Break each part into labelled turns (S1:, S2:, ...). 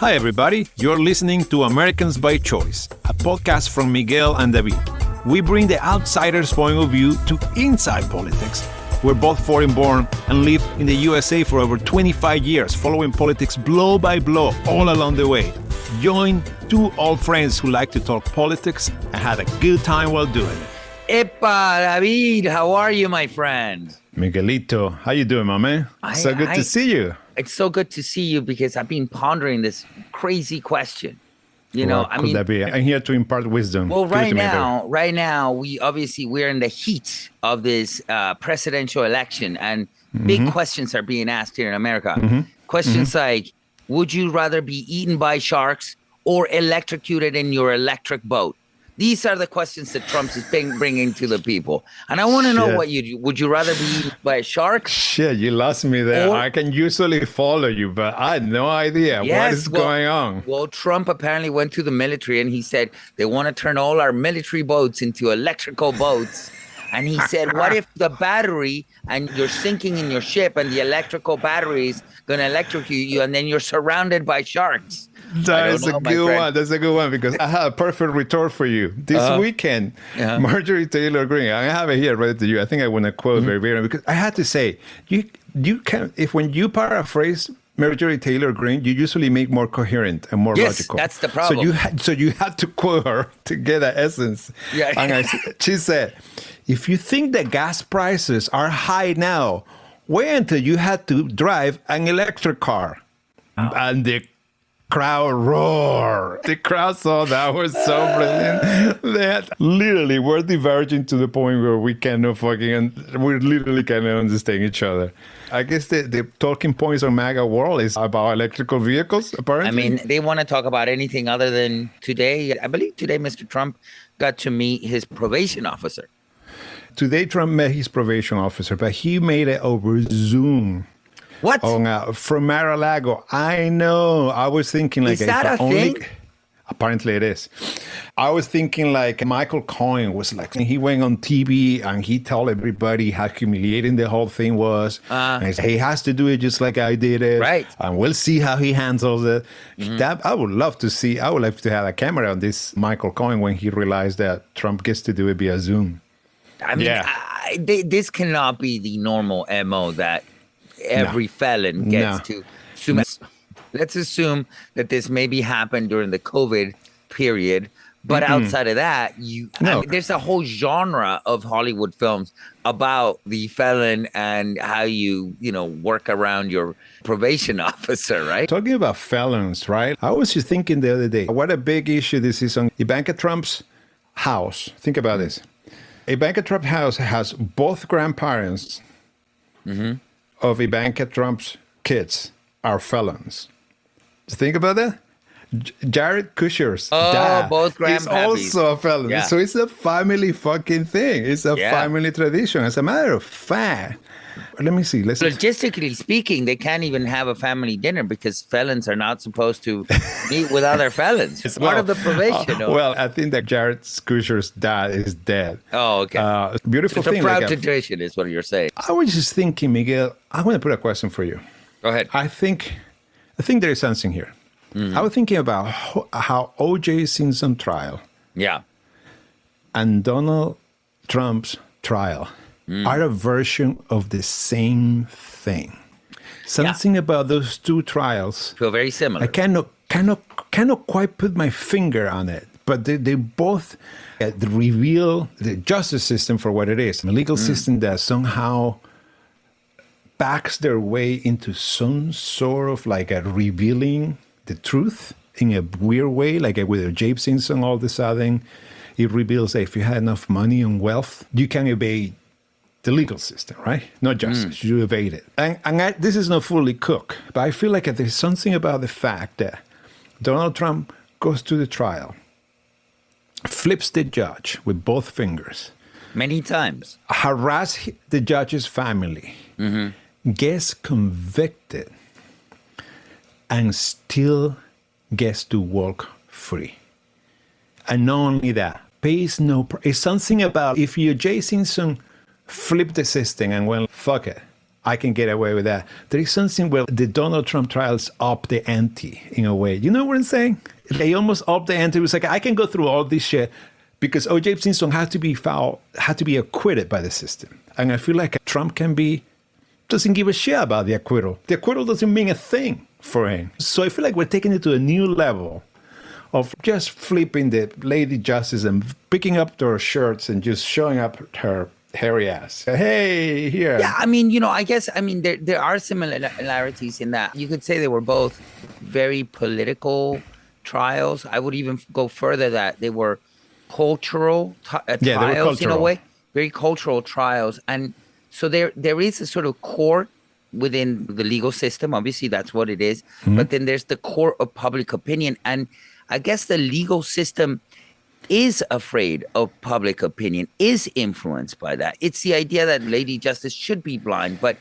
S1: Hi, everybody. You're listening to Americans by Choice, a podcast from Miguel and David. We bring the outsider's point of view to inside politics. We're both foreign-born and lived in the USA for over 25 years, following politics blow by blow all along the way. Join two old friends who like to talk politics and had a good time while doing it.
S2: Epa, David, how are you, my friend?
S1: Miguelito, how you doing, my man? So good to see you.
S2: It's so good to see you because I've been pondering this crazy question.
S1: That be? I'm here to impart wisdom.
S2: Well, right now, we're in the heat of this presidential election, and big questions are being asked here in America. Questions like, would you rather be eaten by sharks or electrocuted in your electric boat? These are the questions that Trump is bringing to the people. And I want to know would you rather be eaten by a shark?
S1: Shit, you lost me there. I can usually follow you, but I had no idea what is going on.
S2: Well, Trump apparently went to the military and he said they want to turn all our military boats into electrical boats. And he said, what if the battery and you're sinking in your ship and the electrical battery is going to electrocute you and then you're surrounded by sharks?
S1: That's a good one. That's a good one because I have a perfect retort for you. This weekend, Marjorie Taylor Greene, I have it here ready to you. I think I want to quote verbatim because I had to say, you can, if when you paraphrase Marjorie Taylor Greene, you usually make more coherent and more logical.
S2: That's the problem.
S1: So you had to quote her to get the essence. Yeah. And she said, if you think that gas prices are high now, wait until you had to drive an electric car. And the crowd roar. The crowd saw that was so brilliant. That literally we're diverging to the point where we cannot we literally cannot understand each other. I guess the talking points on MAGA world is about electrical vehicles, apparently.
S2: I mean, they want to talk about anything other than today. I believe today Mr. Trump got to meet his probation officer.
S1: Today Trump met his probation officer, but he made it over Zoom.
S2: What?
S1: From Mar-a-Lago. I know. I was thinking like...
S2: Is that a thing?
S1: Apparently it is. I was thinking like Michael Cohen was like, he went on TV and he told everybody how humiliating the whole thing was. And he said, he has to do it just like I did it.
S2: Right.
S1: And we'll see how he handles it. That I would love to see. I would like to have a camera on this Michael Cohen when he realized that Trump gets to do it via Zoom.
S2: I mean, this cannot be the normal MO that every felon gets to. Let's assume that this maybe happened during the COVID period, but outside of that, I mean, there's a whole genre of Hollywood films about the felon and how you work around your probation officer, right?
S1: Talking about felons, right? I was just thinking the other day, what a big issue this is on Ivanka Trump's house. Think about this. Ivanka Trump's house has both grandparents of Ivanka Trump's kids are felons. Think about that. Jared Kushner's dad
S2: both
S1: is also a felon. Yeah. So it's a family fucking thing. It's a family tradition. As a matter of fact, let me see.
S2: Logistically speaking, they can't even have a family dinner because felons are not supposed to meet with other felons. It's part of the probation.
S1: Well, I think that Jared Kushner's dad is dead.
S2: Oh, okay.
S1: Beautiful
S2: it's
S1: thing.
S2: It's a proud tradition is what you're saying.
S1: I was just thinking, Miguel, I want to put a question for you.
S2: Go ahead.
S1: I think there is something here. I was thinking about how O.J. Simpson trial and Donald Trump's trial are a version of the same thing. Something about those two trials
S2: feel very similar.
S1: I cannot quite put my finger on it, but they both reveal the justice system for what it is, a legal system that somehow backs their way into some sort of like a revealing the truth in a weird way, like with J. Simpson. All of a sudden, it reveals that if you had enough money and wealth, you can evade the legal system, right? Not justice, you evade it. And this is not fully cooked, but I feel like there's something about the fact that Donald Trump goes to the trial, flips the judge with both fingers.
S2: Many times.
S1: Harass the judge's family. Gets convicted and still gets to walk free. And not only that, pays it's something about if you, J. Simpson, flipped the system and went, fuck it, I can get away with that. There is something where the Donald Trump trials up the ante in a way. You know what I'm saying? They almost up the ante. It was like, I can go through all this shit because O.J. Simpson had to be acquitted by the system. And I feel like Trump doesn't give a shit about the acquittal. The acquittal doesn't mean a thing for him. So I feel like we're taking it to a new level of just flipping the lady justice and picking up their shirts and just showing up her hairy ass. Hey, here.
S2: Yeah, I mean, I guess, there are similarities in that. You could say they were both very political trials. I would even go further that they were cultural trials in a way, very cultural trials. And so there is a sort of court within the legal system. Obviously, that's what it is. Mm-hmm. But then there's the court of public opinion. And I guess the legal system is afraid of public opinion, is influenced by that. It's the idea that Lady Justice should be blind, but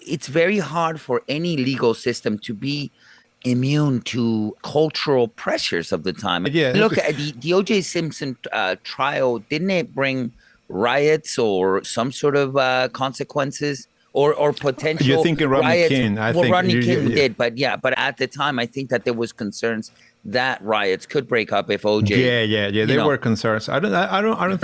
S2: it's very hard for any legal system to be immune to cultural pressures of the time. Yeah, look at the O.J. Simpson trial. Didn't it bring riots or some sort of consequences or potential?
S1: You're thinking Rodney
S2: riots?
S1: King.
S2: Rodney King did, but at the time, I think that there was concerns that riots could break up if OJ.
S1: Yeah. There were concerns. I don't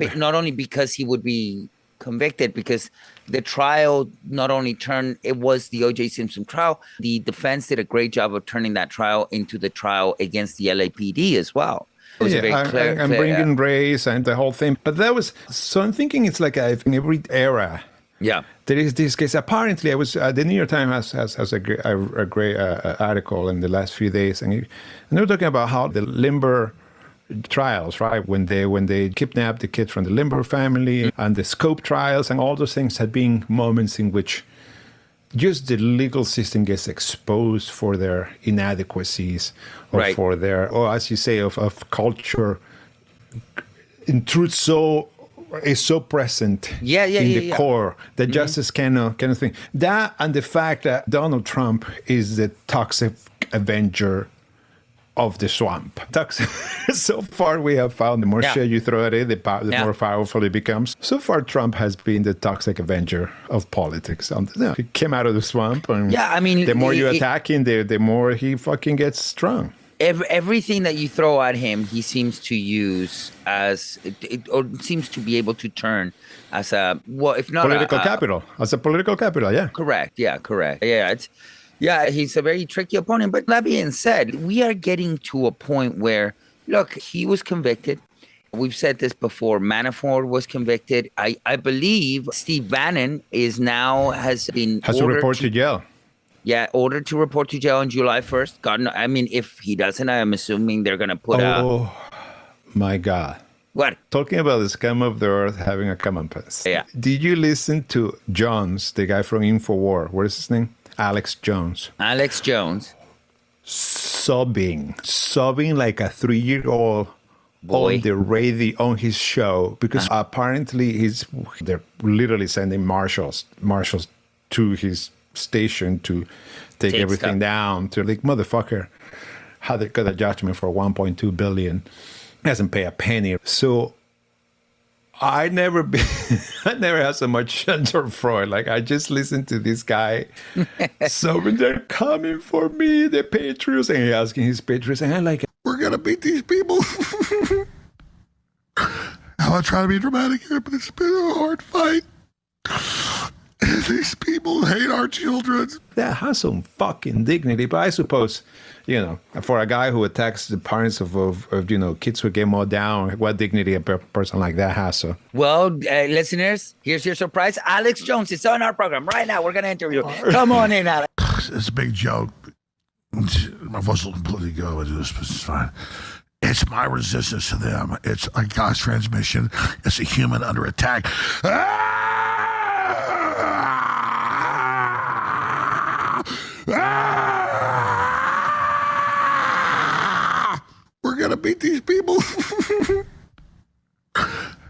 S1: think
S2: not only because he would be convicted, because the trial not only it was the OJ Simpson trial. The defense did a great job of turning that trial into the trial against the LAPD as well. It was very clear.
S1: And bringing race and the whole thing. But so I'm thinking it's like in every era.
S2: Yeah.
S1: There is this case. Apparently, the New York Times has a great article in the last few days, and they were talking about how the Limber trials, right, when they kidnapped the kid from the Limber family, and the Scope trials, and all those things had been moments in which just the legal system gets exposed for their inadequacies, or for their, or as you say, of culture, in truth, is so present in the core that justice cannot think. That and the fact that Donald Trump is the toxic avenger of the swamp. So far we have found the more shit you throw at it, the more powerful it becomes. So far Trump has been the toxic avenger of politics. He came out of the swamp, and the more you attack him, the more he fucking gets strong.
S2: Everything that you throw at him, he seems to use or seems to be able to turn as if not
S1: political capital. As a political capital, yeah.
S2: Correct. Yeah, he's a very tricky opponent. But that being said, we are getting to a point where, look, he was convicted. We've said this before. Manafort was convicted. I believe Steve Bannon has
S1: to report to jail.
S2: Yeah, ordered to report to jail on July 1st. God, no, if he doesn't, I'm assuming they're going to put out.
S1: Oh, my God.
S2: What?
S1: Talking about the scum of the earth having a comeuppance. Yeah. Did you listen to Jones, the guy from InfoWar? What is his name? Alex Jones.
S2: Alex Jones.
S1: Sobbing like a 3-year-old boy on the radio on his show, because apparently they're literally sending marshals to his station to take everything down, to like, motherfucker, how they got a judgment for $1.2 billion, hasn't paid a penny. So I never had so much Chandler Freud. Like, I just listened to this guy. So they're coming for me, the Patriots, and he's asking his Patriots, and I'm like, we're gonna beat these people. I'm not trying to be dramatic here, but it's been a hard fight. These people hate our children. That has some fucking dignity. But I suppose, for a guy who attacks the parents of kids who get mowed down, what dignity a person like that has. So.
S2: Well, listeners, here's your surprise. Alex Jones is on our program right now. We're going to interview. Come on in, Alex.
S3: It's a big joke. My voice will completely go into this, but it's fine. It's my resistance to them. It's a God's transmission. It's a human under attack. We're gonna beat these people.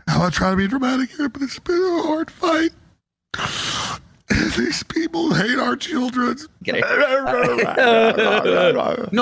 S3: I'm not trying to be dramatic here, but it's been a hard fight. These people hate our children.
S2: No,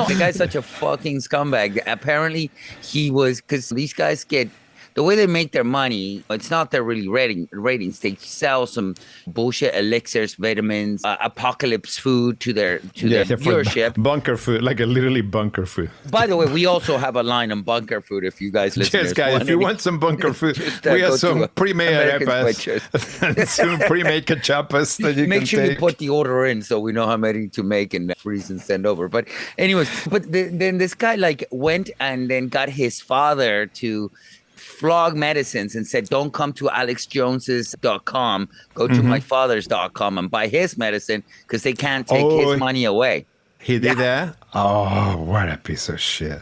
S2: the guy's such a fucking scumbag. Apparently, he was, because these guys get the way they make their money, it's not their really ratings. They sell some bullshit elixirs, vitamins, apocalypse food to their viewership.
S1: Bunker food, like a literally bunker food.
S2: By the way, we also have a line on bunker food if you guys listen.
S1: Yes, guys, if you want some bunker food, we have some pre-made arepas, some pre-made cachapas that you
S2: Make
S1: can
S2: sure
S1: take.
S2: you put the order in so we know how many to make and freeze and send over. But anyways, then this guy like went and then got his father to flog medicines and said, don't come to alexjones's.com, go to myfather's.com and buy his medicine because they can't take his money away.
S1: He did that? Oh, what a piece of shit.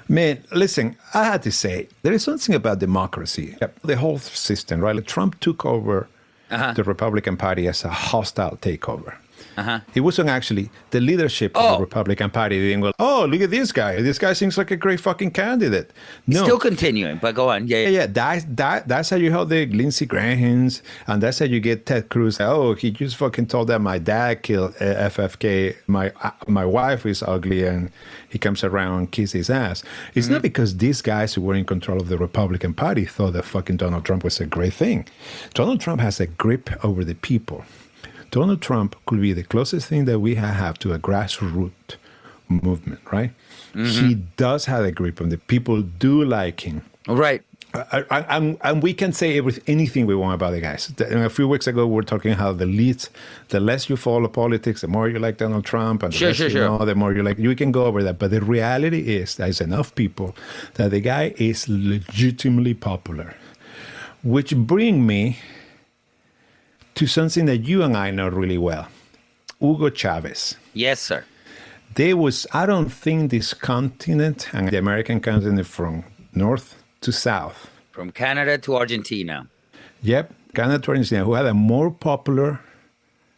S1: Man, listen, I had to say, there is something about democracy. The whole system, right? Like Trump took over the Republican Party as a hostile takeover. It wasn't actually the leadership of the Republican Party being, well, oh, look at this guy. This guy seems like a great fucking candidate. No.
S2: Still continuing, but go on. Yeah.
S1: That's how you have the Lindsey Grahams, and that's how you get Ted Cruz. Oh, he just fucking told that my dad killed FFK. My wife is ugly, and he comes around and kisses his ass. It's not because these guys who were in control of the Republican Party thought that fucking Donald Trump was a great thing. Donald Trump has a grip over the people. Donald Trump could be the closest thing that we have to a grassroots movement, right? He does have a grip on the people. Do like him,
S2: right?
S1: And we can say anything we want about the guys. A few weeks ago, we were talking how the less you follow politics, the more you like Donald Trump, and the less you know, the more you like. You can go over that, but the reality is there's enough people that the guy is legitimately popular, which bring me to something that you and I know really well. Hugo Chavez.
S2: Yes, sir.
S1: I don't think this continent and the American continent from north to south.
S2: From Canada to Argentina.
S1: Yep, Canada to Argentina, who had a more popular,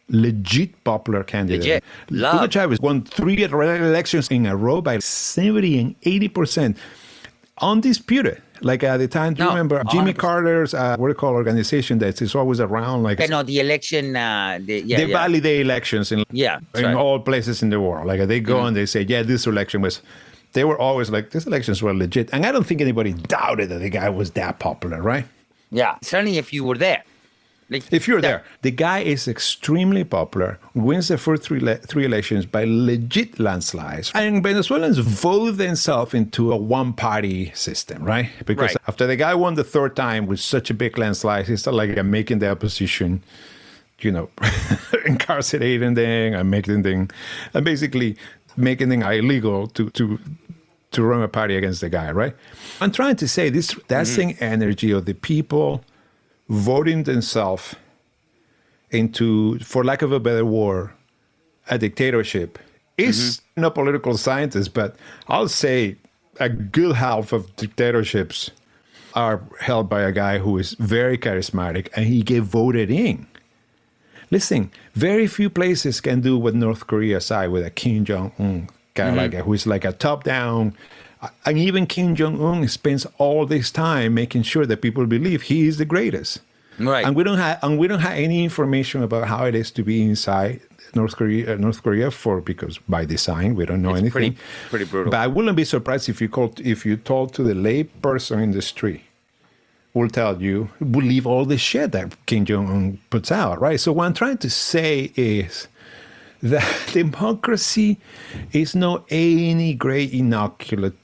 S1: legit popular candidate. Hugo Chavez won 3 elections in a row by 70 and 80%. Undisputed. Like at the time, do you remember Jimmy 100%. Carter's what do you call organization that is always around? Like
S2: the election,
S1: they validate elections in all places in the world. Like they go and they say, this election was. They were always like, these elections were legit, and I don't think anybody doubted that the guy was that popular, right?
S2: Yeah, certainly if you were there.
S1: If you're there, the guy is extremely popular, wins the first three elections by legit landslides. And Venezuelans vote themselves into a one-party system, right? Because after the guy won the third time with such a big landslide, he's like making the opposition, incarcerating them and making them, and basically making them illegal to run a party against the guy, right? I'm trying to say that same energy of the people voting themselves into, for lack of a better word, a dictatorship is not political scientist, but I'll say a good half of dictatorships are held by a guy who is very charismatic and he get voted in. Listen, very few places can do what North Korea side with a Kim Jong-un guy who is like a top-down. And even Kim Jong-un spends all this time making sure that people believe he is the greatest. Right. And we don't have any information about how it is to be inside North Korea because by design we don't know anything.
S2: Pretty brutal.
S1: But I wouldn't be surprised if you told to the lay person in the street, will leave all the shit that Kim Jong-un puts out, right? So what I'm trying to say is that democracy is not any great inoculant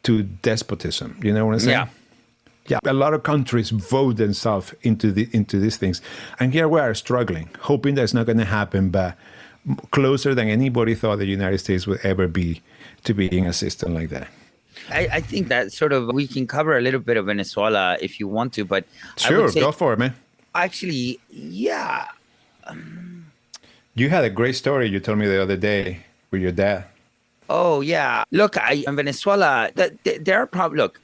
S1: to despotism. You know what I'm saying? Yeah. A lot of countries vote themselves into these things. And here we are struggling, hoping that's not going to happen, but closer than anybody thought the United States would ever be to being a system like that.
S2: I think that sort of, we can cover a little bit of Venezuela if you want to, but
S1: sure, go for it, man.
S2: Actually, yeah.
S1: You had a great story you told me the other day with your dad.
S2: Oh, yeah. Look, in Venezuela, there are problems. Look,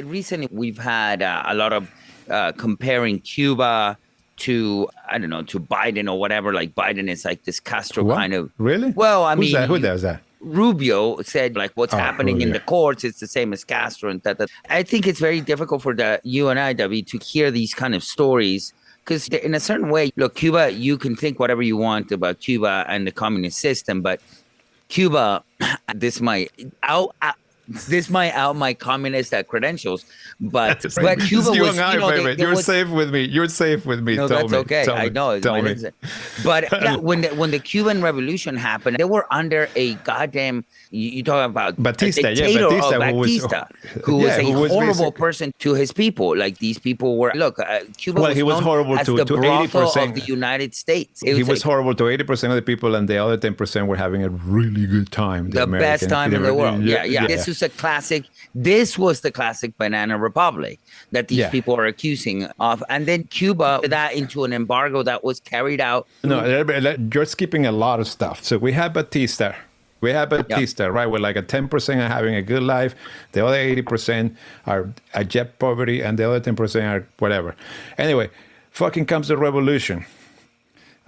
S2: recently we've had a lot of comparing Cuba to, I don't know, to Biden or whatever. Like Biden is like this Castro kind of.
S1: Really?
S2: Well, I mean.
S1: Who does that?
S2: Rubio said, like, what's happening in the courts, it's the same as Castro and that. I think it's very difficult for you and I, David, to hear these kind of stories. Because in a certain way, look, Cuba, you can think whatever you want about Cuba and the communist system, but Cuba, This might out my communist credentials, but
S1: That's right.
S2: Cuba
S1: you
S2: was,
S1: and I,
S2: you know,
S1: baby. You're safe with me. You're safe with me.
S2: No,
S1: tell
S2: that's
S1: me,
S2: okay.
S1: Tell
S2: I
S1: me,
S2: know.
S1: Tell me.
S2: But yeah, when the Cuban Revolution happened, they were under a goddamn. You talk about
S1: Batista,
S2: a dictator
S1: Batista,
S2: who was a horrible
S1: basically
S2: person to his people. Like these people were. Look, Cuba
S1: Well, he was
S2: known
S1: horrible
S2: as
S1: to
S2: the brothel
S1: 80%.
S2: of the United States.
S1: He was horrible to 80% of the people, and the other 10% were having a really good time.
S2: The best time in the world. Yeah. This was a classic. This was the classic banana republic that these people are accusing of. And then Cuba, that into an embargo that was carried out.
S1: No, you're skipping a lot of stuff. So we have Batista. Right? With like a 10% are having a good life. The other 80% are abject poverty, and the other 10% are whatever. Anyway, fucking comes the revolution.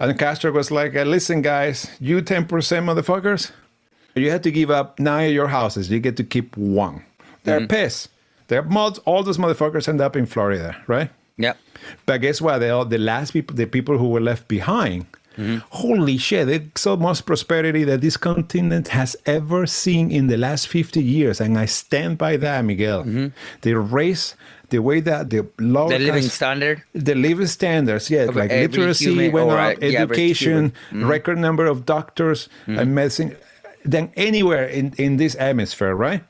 S1: And Castro was like, listen, guys, you 10% motherfuckers, you have to give up 9 of your houses. You get to keep 1. They're pissed. All those motherfuckers end up in Florida, right?
S2: Yep.
S1: But guess what? The last people, the people who were left behind, holy shit, there's so much prosperity that this continent has ever seen in the last 50 years. And I stand by that, Miguel. The race, the way that the law,
S2: the living standard,
S1: the living standards, like literacy went up, education, record number of doctors and medicine than anywhere in this hemisphere, right?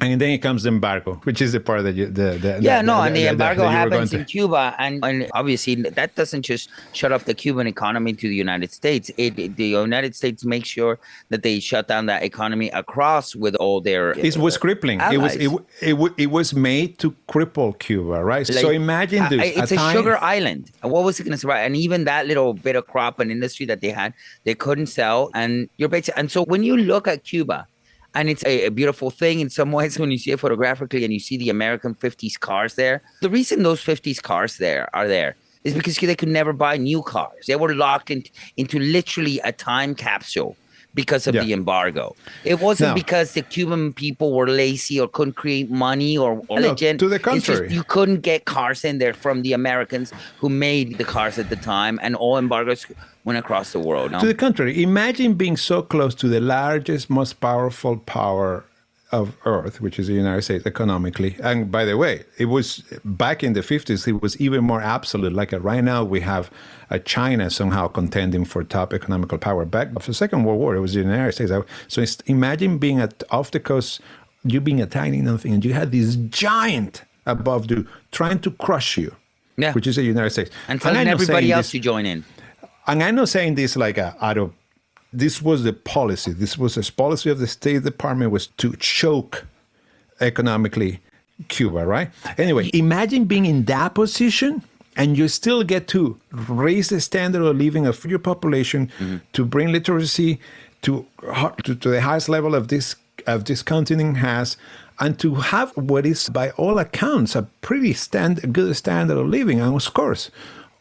S1: And then it comes the embargo, which is the part that
S2: the embargo happens in Cuba, and obviously that doesn't just shut off the Cuban economy to the United States. The United States makes sure that they shut down that economy across with all their.
S1: It was crippling.
S2: Allies.
S1: It was made to cripple Cuba, right? So imagine this.
S2: It's a sugar island. What was it going to survive? And even that little bit of crop and industry that they had, they couldn't sell. And and so when you look at Cuba. And it's a beautiful thing in some ways when you see it photographically and you see the American 50s cars there. The reason those 50s cars are there is because they could never buy new cars. They were locked into literally a time capsule because of the embargo. It wasn't because the Cuban people were lazy or couldn't create money or legend.
S1: To the contrary.
S2: It's just you couldn't get cars in there from the Americans who made the cars at the time, and all embargoes went across the world. No?
S1: To the contrary, imagine being so close to the largest, most powerful power of Earth, which is the United States economically. And by the way, it was back in the 50s, it was even more absolute. Like right now, we have China somehow contending for top economical power. Back after the Second World War, it was the United States. So imagine being off the coast, you being a tiny nothing, and you had this giant above you trying to crush you, which is the United States.
S2: And telling everybody else to join in.
S1: And I'm not saying this like this was the policy. This was the policy of the State Department, was to choke economically Cuba, right? Anyway, imagine being in that position and you still get to raise the standard of living of your population, to bring literacy to the highest level of this continent has, and to have what is, by all accounts, a pretty good standard of living. And of course,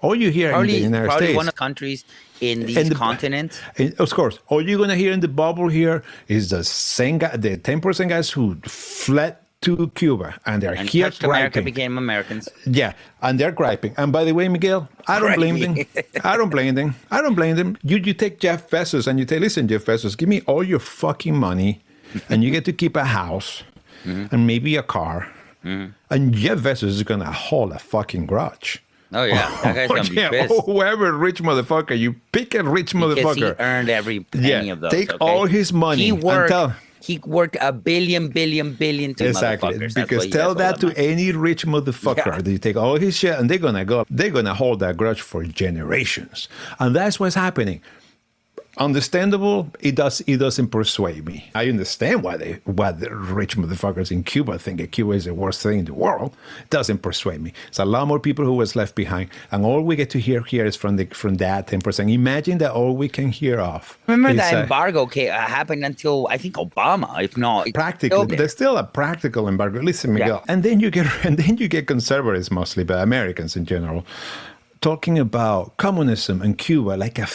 S1: all you hear in the United States,
S2: probably one of the countries in these continents.
S1: Of course, all you're going to hear in the bubble here is the same guy, the 10% guys who fled to Cuba, and they're here griping.
S2: America became Americans.
S1: Yeah, and they're griping. And by the way, Miguel, I don't blame them. I don't blame them. You take Jeff Bezos and you say, listen, Jeff Bezos, give me all your fucking money, and you get to keep a house and maybe a car. And Jeff Bezos is going to hold a fucking grudge.
S2: Oh, yeah. That guy's going to be pissed.
S1: Whoever rich motherfucker, you pick a rich motherfucker.
S2: Because he earned every penny of those.
S1: Take all his money.
S2: He worked a billion to
S1: exactly.
S2: motherfuckers.
S1: Because tell that to any rich motherfucker. They take all his shit and they're going to hold that grudge for generations. And that's what's happening. Understandable, it doesn't persuade me. I understand why the rich motherfuckers in Cuba think that Cuba is the worst thing in the world. It doesn't persuade me. It's a lot more people who was left behind, and all we get to hear here is from that 10%. Imagine that all we can hear of.
S2: Remember that embargo happened until I think Obama, if not
S1: practical. There's still a practical embargo. Listen, Miguel, and then you get conservatives, mostly, but Americans in general, talking about communism and Cuba like a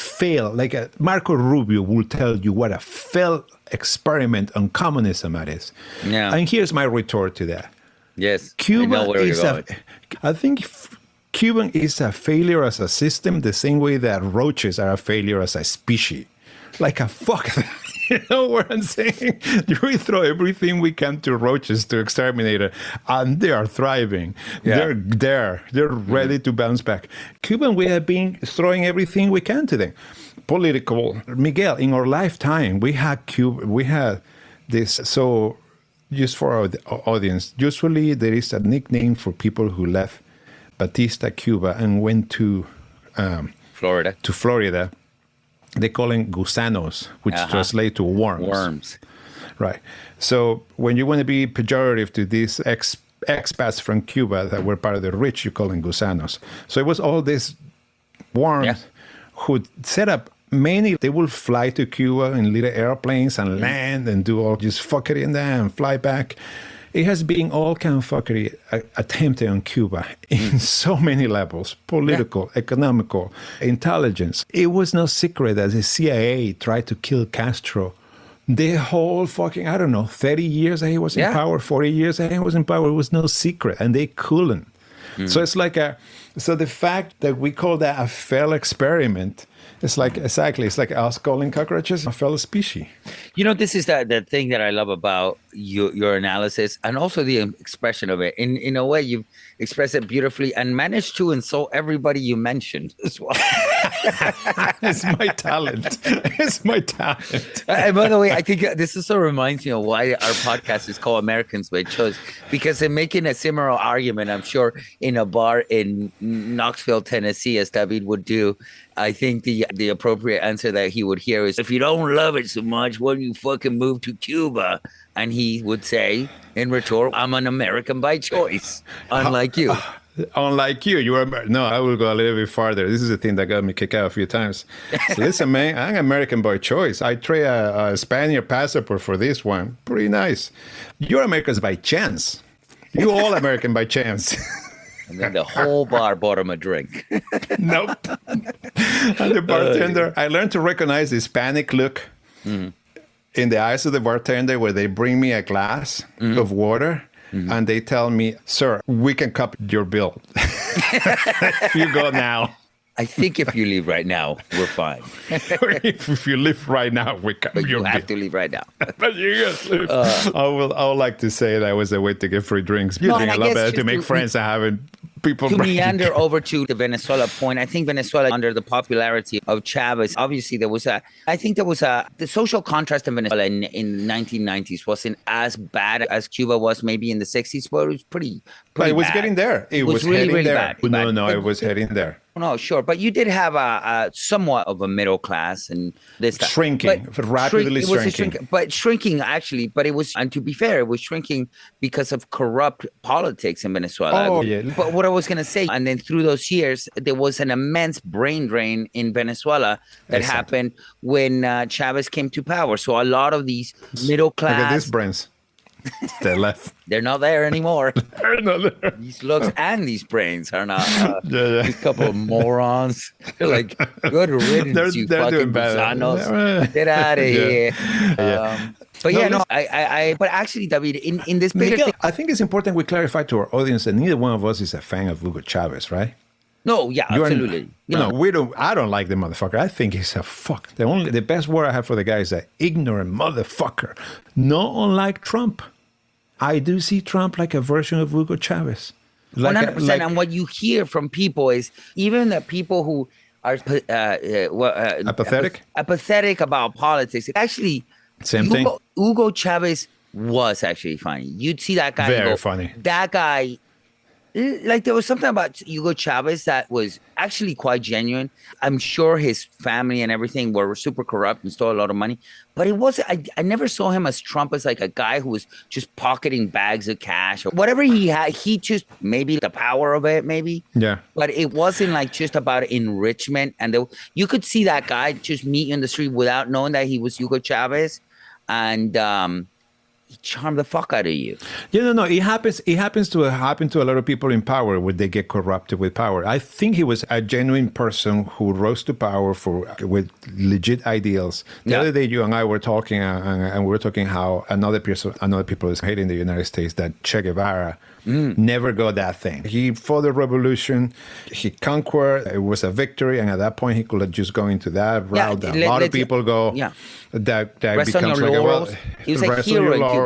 S1: Marco Rubio will tell you what a failed experiment on communism that is. Yeah. And here's my retort to that.
S2: Yes.
S1: Cuba I think Cuban is a failure as a system the same way that roaches are a failure as a species. Like a fuck. You know what I'm saying? We throw everything we can to roaches to exterminate it, and they are thriving.
S2: Yeah.
S1: They're ready to bounce back. Cuban, we have been throwing everything we can to them. Political. Miguel, in our lifetime, we had Cuba. We had this. So, just for our audience, usually there is a nickname for people who left Batista, Cuba, and went to Florida. They call them gusanos, which translate to worms.
S2: Worms.
S1: Right. So when you want to be pejorative to these expats from Cuba that were part of the rich, you call them gusanos. So it was all these worms who set up. Mainly, they will fly to Cuba in little airplanes and land and do all just fuckery in there and fly back. It has been all kind of fuckery attempted on Cuba in so many levels: political, economical, intelligence. It was no secret that the CIA tried to kill Castro. The whole fucking, 30 years that he was in power, 40 years that he was in power, it was no secret, and they couldn't. So it's like so the fact that we call that a failed experiment, it's like us calling cockroaches a failed species.
S2: You know, this is the thing that I love about your analysis and also the expression of it. In a way, you've expressed it beautifully and managed to insult everybody you mentioned as well.
S1: It's my talent. It's my talent.
S2: And by the way, I think this also reminds me of why our podcast is called Americans by Choice, because they're making a similar argument, I'm sure, in a bar in Knoxville, Tennessee, as David would do. I think the appropriate answer that he would hear is, if you don't love it so much, why don't you fucking move to Cuba? And he would say, in retort, I'm an American by choice, unlike you.
S1: Unlike you are. No, I will go a little bit farther. This is the thing that got me kicked out a few times. So listen, man, I'm American by choice. I trade a Spaniard passport for this one. Pretty nice. You're Americans by chance. You all American by chance.
S2: And then the whole bar bought him a drink.
S1: Nope. And the bartender, I learned to recognize the Hispanic look in the eyes of the bartender where they bring me a glass of water and they tell me, sir, we can cup your bill. If you go now.
S2: I think if you leave right now, we're fine.
S1: If you leave right now, we cup your bill.
S2: You have to leave right now.
S1: But you gotta leave. I would like to say that was a way to get free drinks. You think I love it to make friends and having people
S2: to meander over to the Venezuela point. I think Venezuela, under the popularity of Chavez, obviously the social contrast in Venezuela in the 1990s wasn't as bad as Cuba was maybe in the 60s, but it was pretty
S1: but it was
S2: bad.
S1: getting there. It was
S2: really,
S1: heading
S2: really
S1: there.
S2: bad.
S1: No, it was heading there.
S2: No, sure. But you did have a somewhat of a middle class and this
S1: shrinking, rapidly shrinking.
S2: But shrinking actually, but it was, and to be fair, it was shrinking because of corrupt politics in Venezuela.
S1: Oh, yeah.
S2: But what I was going to say, and then through those years, there was an immense brain drain in Venezuela that happened when Chavez came to power. So a lot of these middle class.
S1: Look at these brains. They left.
S2: They're not there anymore.
S1: They're not there.
S2: These looks and these brains are not. These couple of morons. They're like, good riddance, you fucking gusanos. Get out of here.
S1: Yeah.
S2: But but actually, David, in this bigger thing,
S1: I think it's important we clarify to our audience that neither one of us is a fan of Hugo Chavez, right?
S2: No, yeah, absolutely.
S1: No, we don't. I don't like the motherfucker. I think he's a fuck. The best word I have for the guy is an ignorant motherfucker. Not unlike Trump. I do see Trump like a version of Hugo Chavez.
S2: 100%. And what you hear from people is even the people who are apathetic about politics. Actually,
S1: thing.
S2: Hugo Chavez was actually funny. You'd see that guy.
S1: Very funny.
S2: That guy. Like there was something about Hugo Chavez that was actually quite genuine. I'm sure his family and everything were super corrupt and stole a lot of money, but it wasn't. I never saw him as Trump as like a guy who was just pocketing bags of cash or whatever he had. He just maybe the power of it, maybe.
S1: Yeah.
S2: But it wasn't like just about enrichment, and you could see that guy just meet you in the street without knowing that he was Hugo Chavez, and charm the fuck out of you.
S1: Yeah, no. It happens to a lot of people in power when they get corrupted with power. I think he was a genuine person who rose to power with legit ideals. The other day, you and I were talking, and we were talking how another people is hating the United States, that Che Guevara never got that thing. He fought the revolution, he conquered, it was a victory, and at that point he could have just gone into that route that a lot of people go.
S2: Yeah.
S1: That
S2: rest
S1: becomes
S2: on your laurels. He was a hero in Cuba.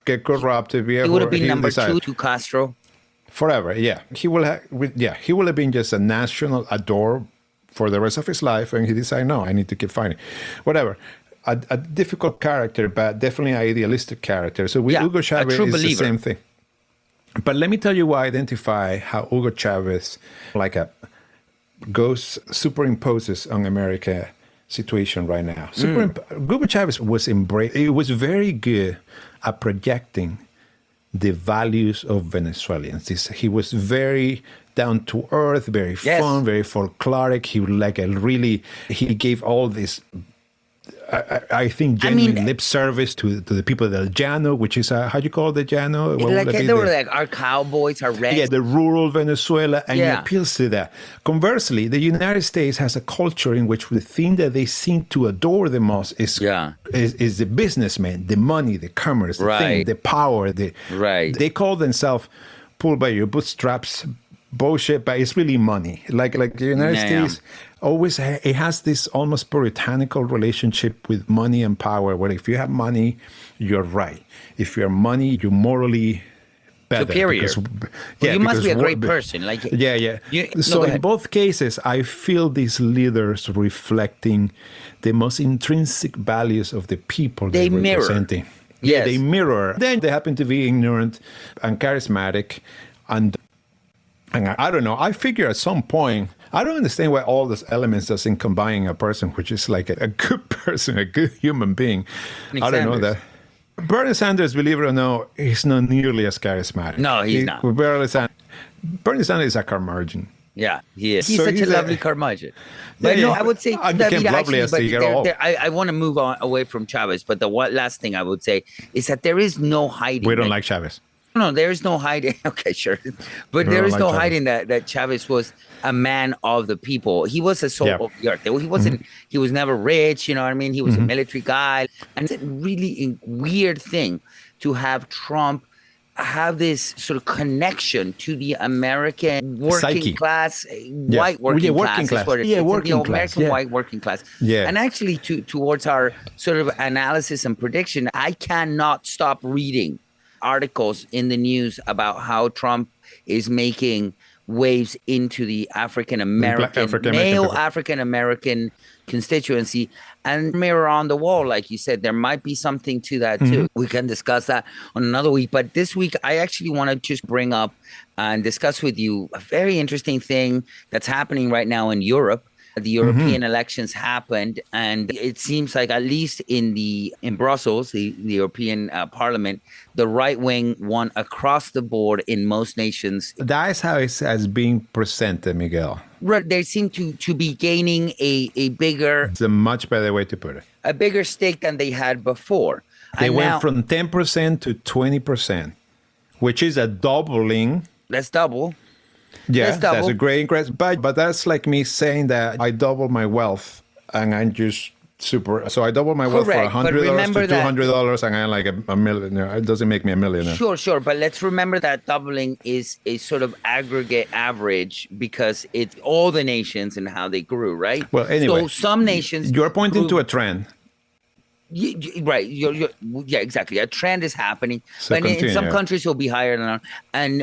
S1: Get corrupted.
S2: He would have been number 2 to Castro.
S1: Forever, yeah. He will have been just a national adored for the rest of his life, and he decided, no, I need to keep fighting. Whatever. A difficult character, but definitely an idealistic character. So with Hugo Chavez, it's the same thing. But let me tell you why I identify how Hugo Chavez superimposes on America situation right now. Hugo Chavez was very good at projecting the values of Venezuelans. He was very down to earth, very fun, very folkloric. He gave all this, I think, genuine lip service to the people del Llano, which is how do you call the Llano?
S2: They were like our cowboys, our reds.
S1: Yeah, the rural Venezuela, and he appeals to that. Conversely, the United States has a culture in which the thing that they seem to adore the most is the businessman, the money, the commerce, the thing, the power. They call themselves pull by your bootstraps bullshit, but it's really money. Like the United States always it has this almost puritanical relationship with money and power, where if you have money, you're right. If you have money, you're morally better.
S2: Superior. You must be a great person.
S1: So in both cases, I feel these leaders reflecting the most intrinsic values of the people they're representing. Yeah, they mirror. Then they happen to be ignorant and charismatic, and I don't know. I figure at some point, I don't understand why all those elements doesn't combine a person which is like a good person, a good human being. I don't know that. Bernie Sanders, believe it or not, he's not nearly as charismatic.
S2: No, he's not.
S1: Bernie Sanders is a curmudgeon.
S2: Yeah, he is. He's such a lovely curmudgeon. But I would say David, I want to move on away from Chavez. But the last thing I would say is that there is no hiding.
S1: We don't like Chavez.
S2: No, there is no hiding. Okay, sure. But there is no hiding that Chavez was a man of the people. He was a soul of the earth. He wasn't, he was never rich, you know what I mean? He was a military guy. And it's a really weird thing to have Trump have this sort of connection to the American working class, white working class. American white working class. Yeah. And actually towards our sort of analysis and prediction, I cannot stop reading articles in the news about how Trump is making waves into the male African American constituency, and mirror on the wall, like you said, there might be something to that too. We can discuss that on another week, but this week I actually want to just bring up and discuss with you a very interesting thing that's happening right now in Europe. The European elections happened, and it seems like, at least in Brussels, the European Parliament, the right wing won across the board in most nations.
S1: That is how it has been presented, Miguel.
S2: Right, they seem to be gaining a bigger...
S1: It's a much better way to put it.
S2: A bigger stake than they had before.
S1: They went from 10% to 20%, which is a doubling.
S2: That's double.
S1: Yeah, that's a great increase. But that's like me saying that I double my wealth and I'm just super. So I double my wealth for $100 to $200 and I'm like a millionaire. It doesn't make me a millionaire.
S2: Sure. But let's remember that doubling is a sort of aggregate average because it's all the nations and how they grew, right?
S1: Well, anyway.
S2: So some nations.
S1: You're pointing to a trend.
S2: Right. Yeah, exactly. A trend is happening. So but in some countries, it'll be higher than ours. And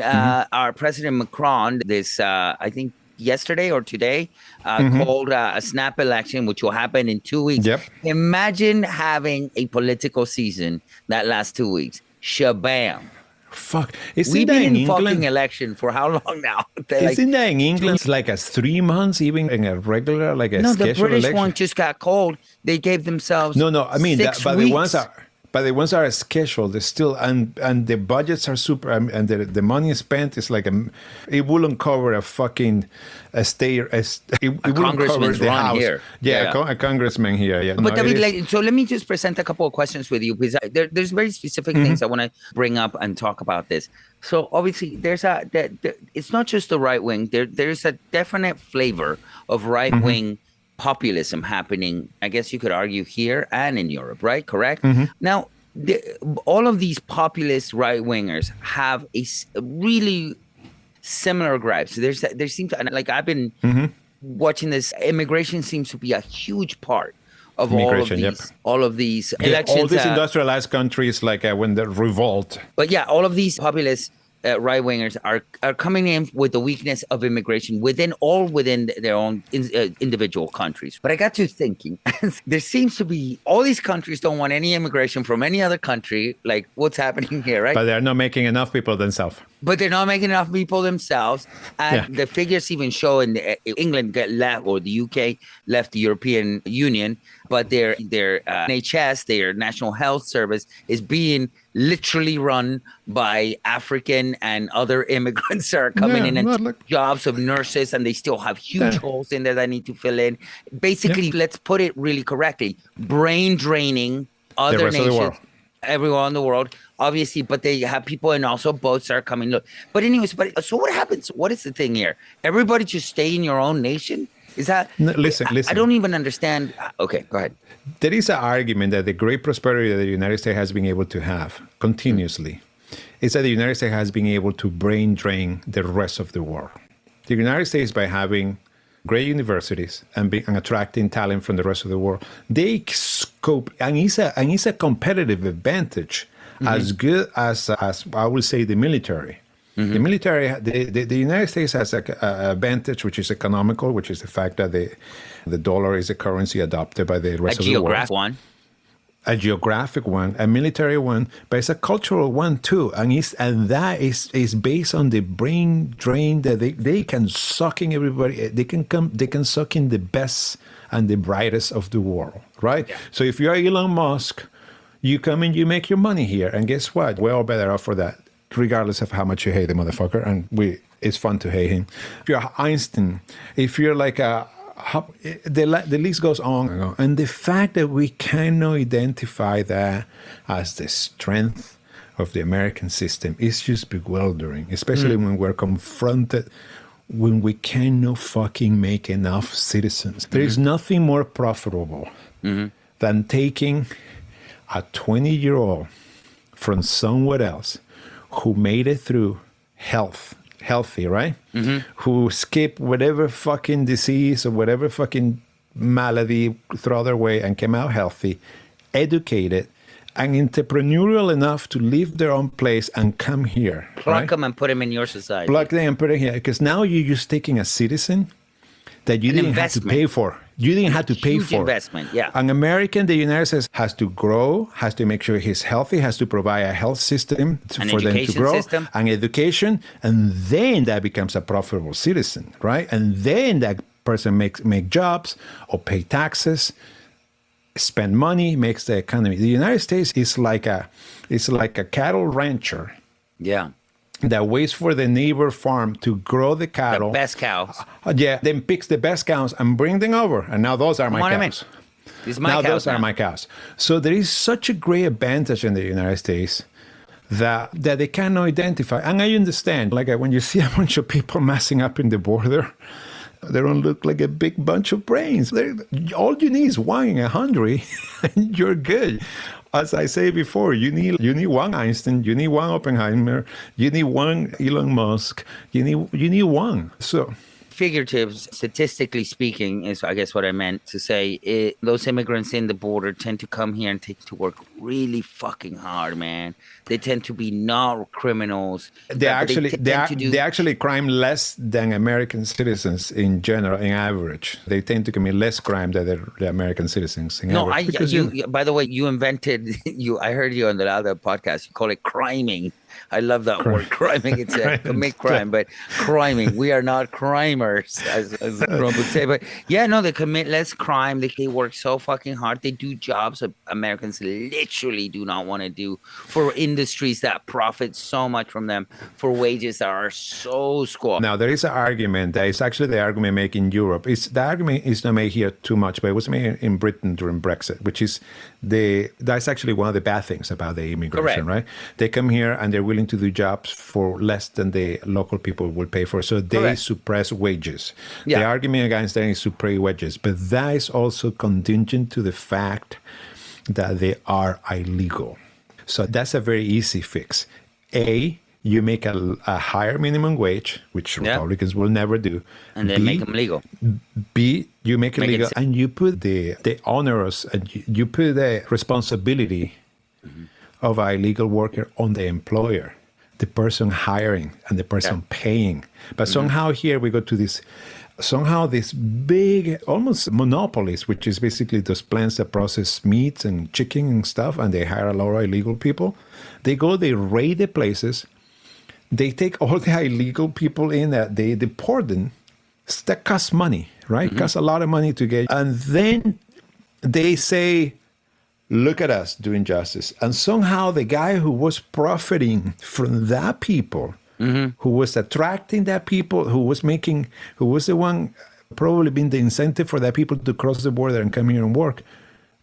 S2: our President Macron, I think yesterday or today, called a snap election, which will happen in 2 weeks. Yep. Imagine having a political season that lasts 2 weeks. Shabam.
S1: Fuck.
S2: We've been in fucking election for how long now?
S1: Isn't that in England? It's like 3 months, even in a regular, scheduled election?
S2: No, the British one just got called. They gave themselves
S1: I mean,
S2: 6
S1: but
S2: weeks.
S1: the ones are... But the ones that are scheduled, they're still, and the budgets are super, and the money spent is like it wouldn't cover a fucking it wouldn't cover the house.
S2: Here.
S1: Yeah, a congressman here. Yeah,
S2: but David, so let me just present a couple of questions with you, because there's very specific things I want to bring up and talk about this. So obviously, it's not just the right wing. There's a definite flavor of right wing populism happening, I guess you could argue, here and in Europe, right? Correct? Now, all of these populist right-wingers have a really similar gripes. There seems to, like, I've been watching this. Immigration seems to be a huge part of all of these elections.
S1: All these industrialized countries, like when they revolt.
S2: But yeah, all of these populist right-wingers are coming in with the weakness of immigration within their own individual countries. But I got to thinking, there seems to be all these countries don't want any immigration from any other country, like what's happening here, right?
S1: But they're not making enough people themselves.
S2: But they're not making enough people themselves. And the figures even show England left, or the UK left the European Union, but their NHS, their National Health Service, is being literally run by African and other immigrants that are coming in and jobs of nurses, and they still have huge holes in there that need to fill in. Basically, let's put it really correctly, brain draining other nations, everyone in the world, obviously, but they have people, and also boats are coming. Look, but anyways, so what happens? What is the thing here? Everybody just stay in your own nation? Is that?
S1: No, listen.
S2: I don't even understand. Okay, go ahead.
S1: There is an argument that the great prosperity that the United States has been able to have continuously is that the United States has been able to brain drain the rest of the world. The United States, by having great universities and attracting talent from the rest of the world, they scope, and it's a competitive advantage as good as I would say the military. The military, the United States has an advantage, which is economical, which is the fact that the dollar is a currency adopted by the rest of the world. A geographic one, a military one, but it's a cultural one too, and that is based on the brain drain that they can suck in everybody. They can suck in the best and the brightest of the world, right? Yeah. So if you're Elon Musk, you come and you make your money here, and guess what? We're all better off for that, regardless of how much you hate the motherfucker, and it's fun to hate him. If you're Einstein, if you're like the list goes on. And the fact that we cannot identify that as the strength of the American system is just bewildering, especially when we're confronted when we cannot fucking make enough citizens. There is nothing more profitable than taking a 20-year-old from somewhere else who made it through healthy, right? Who skipped whatever fucking disease or whatever fucking malady through their way and came out healthy, educated, and entrepreneurial enough to leave their own place and come here.
S2: Pluck them and put them in your society.
S1: Pluck them and put them here. Because now you're just taking a citizen that you didn't have to pay for. You didn't have to pay for.
S2: Investment, yeah.
S1: An American, the United States, has to grow, has to make sure he's healthy, has to provide a health system for them to grow, an education, and then that becomes a profitable citizen, right? And then that person make jobs or pay taxes, spend money, makes the economy. The United States is like a cattle rancher.
S2: Yeah.
S1: That waits for the neighbor farm to grow the cattle.
S2: The best cows.
S1: Then picks the best cows and bring them over. And now those are my cows. Those are my cows. So there is such a great advantage in the United States that they cannot identify. And I understand, like when you see a bunch of people massing up in the border, they don't look like a big bunch of brains. All you need is one and 100, and you're good. As I say before, you need one Einstein, you need one Oppenheimer, you need one Elon Musk, you need one. So
S2: figurative, statistically speaking, is I guess what I meant to say. Those immigrants in the border tend to come here and take to work really fucking hard, man. They tend to be not criminals.
S1: They actually crime less than American citizens in general, in average. They tend to commit less crime than the American citizens.
S2: By the way, you invented. I heard you on the other podcast. You call it criming. I love that word, criming. It's a commit crime, but criming. We are not crimers, as Trump would say. But yeah, no, they commit less crime. They work so fucking hard. They do jobs that Americans literally do not want to do, for industries that profit so much from them, for wages that are so squaw.
S1: Now, there is an argument that is actually the argument made in Europe. The argument is not made here too much, but it was made in Britain during Brexit, which is that's actually one of the bad things about the immigration, right? They come here and they're willing to do jobs for less than the local people will pay for. So they suppress wages. Yeah. The argument against that is suppress wages, but that is also contingent to the fact that they are illegal. So that's a very easy fix. A, you make a higher minimum wage, which Republicans will never do.
S2: And then make them legal.
S1: B, you make it legal, and you put the onerous, you put the responsibility of an illegal worker on the employer, the person hiring and the person paying. But somehow here we go to this big, almost monopolies, which is basically those plants that process meat and chicken and stuff, and they hire a lot of illegal people. They raid the places. They take all the illegal people in, that they deport them. That costs money, right? Costs a lot of money to get. And then they say, look at us doing justice. And somehow the guy who was profiting from that people, who was attracting that people, who was the one probably being the incentive for that people to cross the border and come here and work,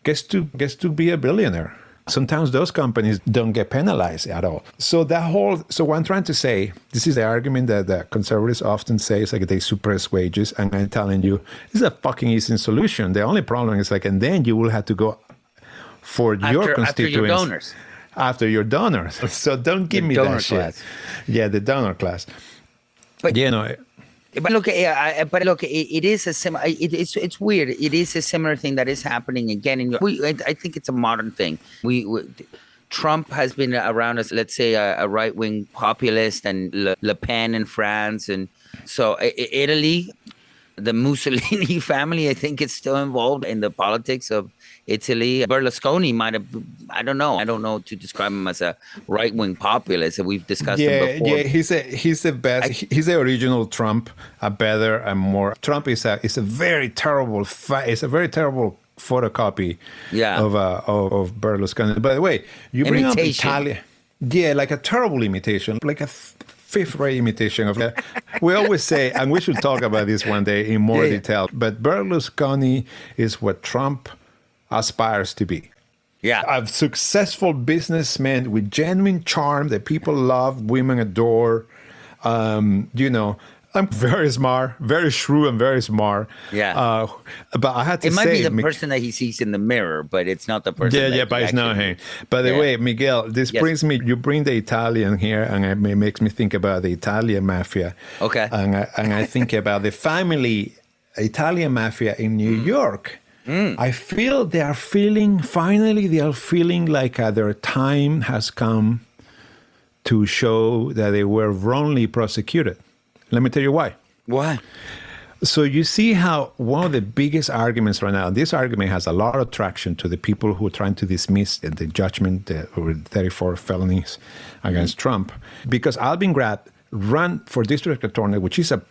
S1: gets to be a billionaire. Sometimes those companies don't get penalized at all. So what I'm trying to say, this is the argument that the conservatives often say, is like they suppress wages. And I'm telling you, it's a fucking easy solution. The only problem is and then you will have to go for your constituents.
S2: After your donors.
S1: After your donors. So don't give me that shit. Class. Yeah, the donor class.
S2: But But look, it is a similar. It's weird. It is a similar thing that is happening again. I think it's a modern thing. Trump has been around as, let's say, a right-wing populist, and Le Pen in France, and so Italy, the Mussolini family, I think, is still involved in the politics of Italy. Berlusconi might have, I don't know to describe him as a right-wing populist. We've discussed him before.
S1: Yeah, he's the best. He's the original Trump, a better and more. Trump is a very terrible photocopy of Berlusconi. By the way, you bring up Italia. Yeah, like a terrible imitation, like a fifth-rate imitation of that. We always say, and we should talk about this one day in more detail, but Berlusconi is what Trump aspires to be.
S2: Yeah.
S1: A successful businessman with genuine charm that people love, women adore. I'm very smart, very shrewd and very smart.
S2: Yeah.
S1: But I had to say...
S2: It might be the person that he sees in the mirror, but it's not the person
S1: but it's not him. By the way, Miguel, this brings me... You bring the Italian here, and it makes me think about the Italian Mafia.
S2: Okay.
S1: And I think about the Italian Mafia in New York. I feel they are feeling like their time has come to show that they were wrongly prosecuted. Let me tell you why.
S2: Why?
S1: So you see how one of the biggest arguments right now, this argument has a lot of traction to the people who are trying to dismiss the judgment over 34 felonies against Trump, because Alvin Grad ran for district attorney, which is a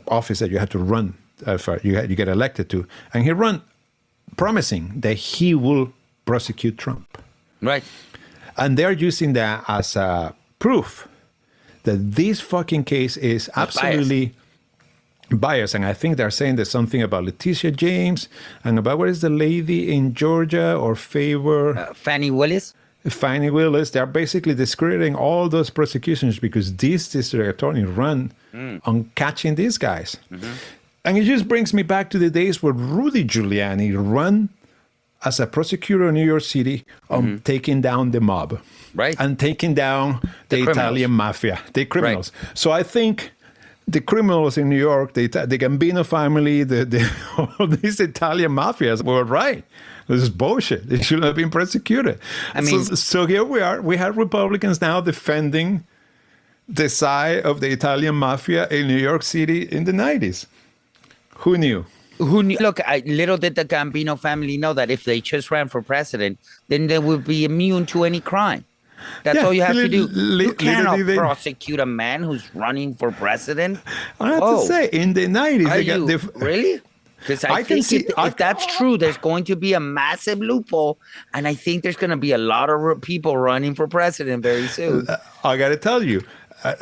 S1: office that you have to run, you get elected to, and he ran promising that he will prosecute Trump.
S2: Right.
S1: And they're using that as a proof that this fucking case is absolutely biased. And I think they're saying there's something about Letitia James and about, what is the lady in Georgia or favor?
S2: Fannie Willis.
S1: Fannie Willis. They're basically discrediting all those prosecutions because this district attorney run on catching these guys. Mm-hmm. And it just brings me back to the days where Rudy Giuliani ran as a prosecutor in New York City on taking down the mob.
S2: Right.
S1: And taking down the Italian mafia, the criminals. Right. So I think the criminals in New York, the Gambino family, all these Italian mafias were right. This is bullshit. They shouldn't have been prosecuted. I mean, so here we are. We have Republicans now defending the side of the Italian mafia in New York City in the 90s. Who knew?
S2: Look, little did the Gambino family know that if they just ran for president, then they would be immune to any crime. That's all you have to do. You cannot
S1: literally,
S2: prosecute a man who's running for president.
S1: I have to say, in the 90s, they got
S2: really? Because I think if that's true, there's going to be a massive loophole, and I think there's going to be a lot of people running for president very soon.
S1: I got to tell you,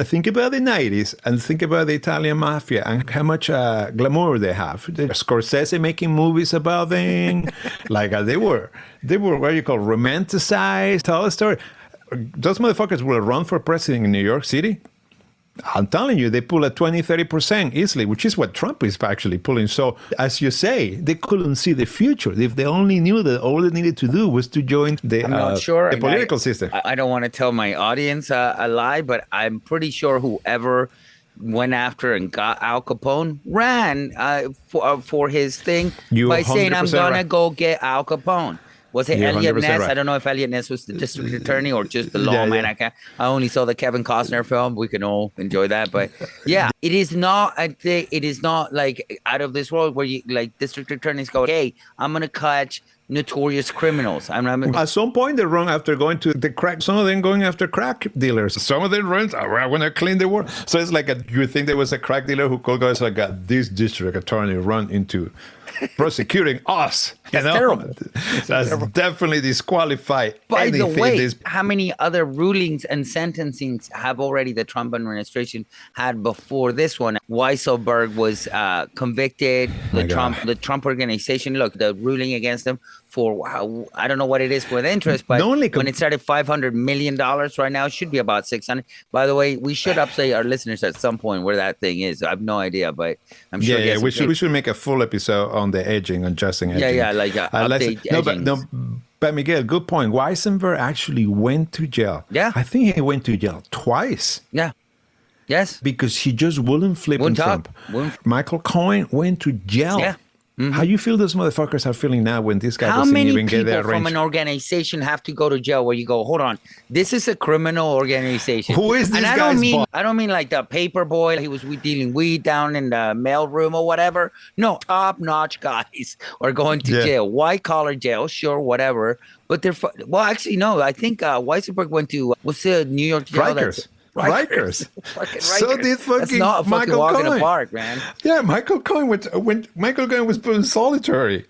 S1: think about the 90s and think about the Italian mafia and how much glamour they have. Scorsese making movies about them, like they were what you call romanticized, tell a story. Those motherfuckers will run for president in New York City. I'm telling you, they pull at 20-30% easily, which is what Trump is actually pulling. So, as you say, they couldn't see the future. If they only knew that all they needed to do was to join the political system.
S2: I don't want to tell my audience a lie, but I'm pretty sure whoever went after and got Al Capone ran for his thing by saying, I'm going to go get Al Capone. Was it Elliot Ness? Right. I don't know if Elliot Ness was the district attorney or just the lawman. I only saw the Kevin Costner film. We can all enjoy that. But yeah, it is not, I think, it is not like out of this world where you like district attorneys go, hey, I'm going to catch notorious criminals.
S1: At some point, they run after going to the crack. Some of them going after crack dealers. Some of them run, I want to clean the world. So it's like you think there was a crack dealer who called guys like this district attorney run into prosecuting us.
S2: That's terrible.
S1: That's definitely disqualified.
S2: By the way, how many other rulings and sentencings have already the Trump administration had before this one? Weisselberg was convicted. The Trump organization, look, the ruling against him for, I don't know what it is with interest, but when it started $500 million right now, it should be about 600. By the way, we should update our listeners at some point where that thing is. I have no idea, but I'm sure.
S1: Yeah, we should make a full episode on the edging, adjusting edging.
S2: Yeah, like update
S1: but Miguel, good point. Weissenberg actually went to jail.
S2: Yeah.
S1: I think he went to jail twice.
S2: Yeah. Yes.
S1: Because he just wouldn't flip on Trump. Michael Cohen went to jail.
S2: Yeah. Mm-hmm.
S1: How you feel those motherfuckers are feeling now when this guy doesn't even get their range?
S2: How many people from an organization have to go to jail where you go, hold on, this is a criminal organization.
S1: Who is this guy's boss?
S2: I don't mean like the paper boy. He was dealing weed down in the mail room or whatever. No, top-notch guys are going to jail. White-collar jail, sure, whatever. But they're, well, actually, no. I think Weissenberg went to, what's the New York jail?
S1: Rikers.
S2: Rikers.
S1: So did fucking
S2: That's not a
S1: Michael
S2: walk
S1: Cohen.
S2: in the park, man.
S1: Yeah, Michael Cohen Michael Cohen was put in solitary.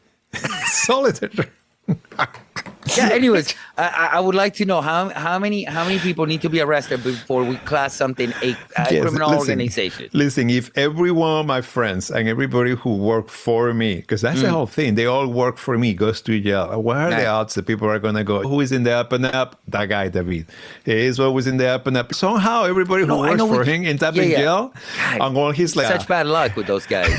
S1: Solitary.
S2: Yeah. Anyways, I would like to know how many people need to be arrested before we class something a criminal organization.
S1: Listen, if every one of my friends and everybody who work for me, because that's the whole thing, they all work for me, goes to jail. What are the odds that people are going to go? Who is in the up and up? That guy, David. He is always in the up and up. Somehow, everybody who works for him ends up in jail. God, and all he's like,
S2: such bad luck with those guys.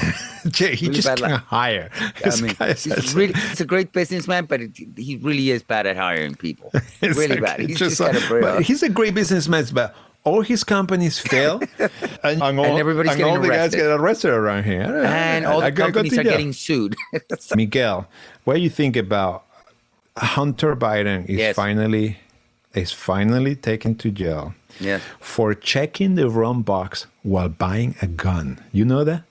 S1: He really just can't hire.
S2: I mean, he's a great businessman, but he really is bad at hiring people. Really bad. He's just got a
S1: he's a great businessman, but all his companies fail, and
S2: everybody's getting
S1: all the guys get arrested around here.
S2: And all the companies are getting sued.
S1: Miguel, what do you think about Hunter Biden is finally taken to jail for checking the wrong box while buying a gun? You know that?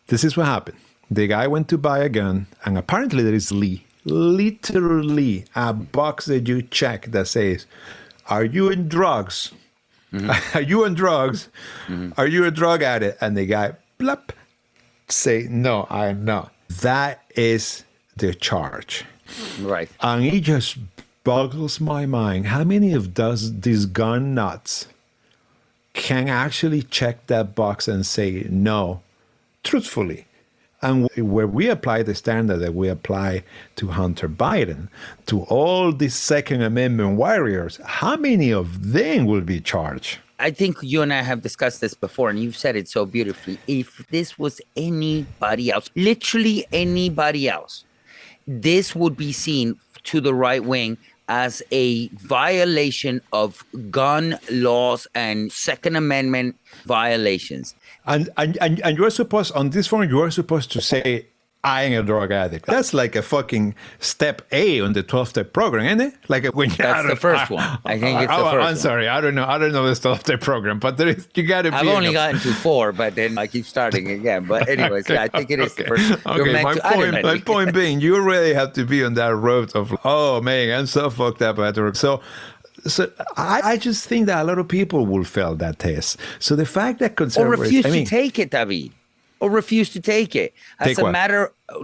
S1: This is what happened. The guy went to buy a gun, and apparently there is literally a box that you check that says, are you in drugs? Mm-hmm. Are you on drugs? Mm-hmm. Are you a drug addict? And the guy, blop, say, no, I'm not. That is the charge.
S2: Right.
S1: And it just boggles my mind. How many of these gun nuts can actually check that box and say no, truthfully? And where we apply the standard that we apply to Hunter Biden, to all these Second Amendment warriors, how many of them will be charged?
S2: I think you and I have discussed this before, and you've said it so beautifully. If this was anybody else, literally anybody else, this would be seen to the right wing as a violation of gun laws and Second Amendment violations.
S1: And you're supposed, on this form, you are supposed to say, I am a drug addict. That's like a fucking step A on the 12-step program, isn't it? Like when
S2: that's the first one. I think it's the first one.
S1: I'm sorry. I don't know the 12-step program, but there is, you got to be.
S2: I've only gotten to 4, but then I keep starting again. But anyways, I think it is the first.
S1: My point being, you really have to be on that road of, oh man, I'm so fucked up at work. So So I just think that a lot of people will fail that test. So the fact that
S2: Or
S1: conservatives...
S2: refuse to take it, David. Or refuse to take it.
S1: Take what?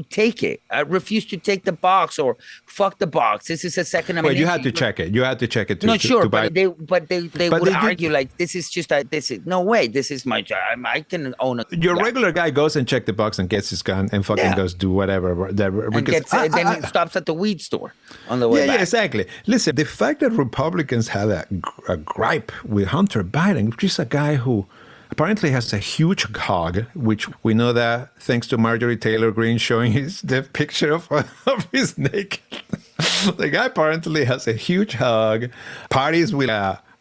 S2: Take it. Refuse to take the box or fuck the box. This is a Second Amendment.
S1: Well, you had to check it. You had to check it to,
S2: no, sure,
S1: to buy.
S2: but they would argue like this is just no way. This is my job. I can own a.
S1: Your regular guy goes and check the box and gets his gun and fucking goes do whatever.
S2: And then he stops at the weed store on the way back.
S1: Yeah, exactly. Listen, the fact that Republicans have a gripe with Hunter Biden, which is a guy who apparently has a huge hog, which we know that thanks to Marjorie Taylor Greene showing the picture of his naked. The guy apparently has a huge hog, parties with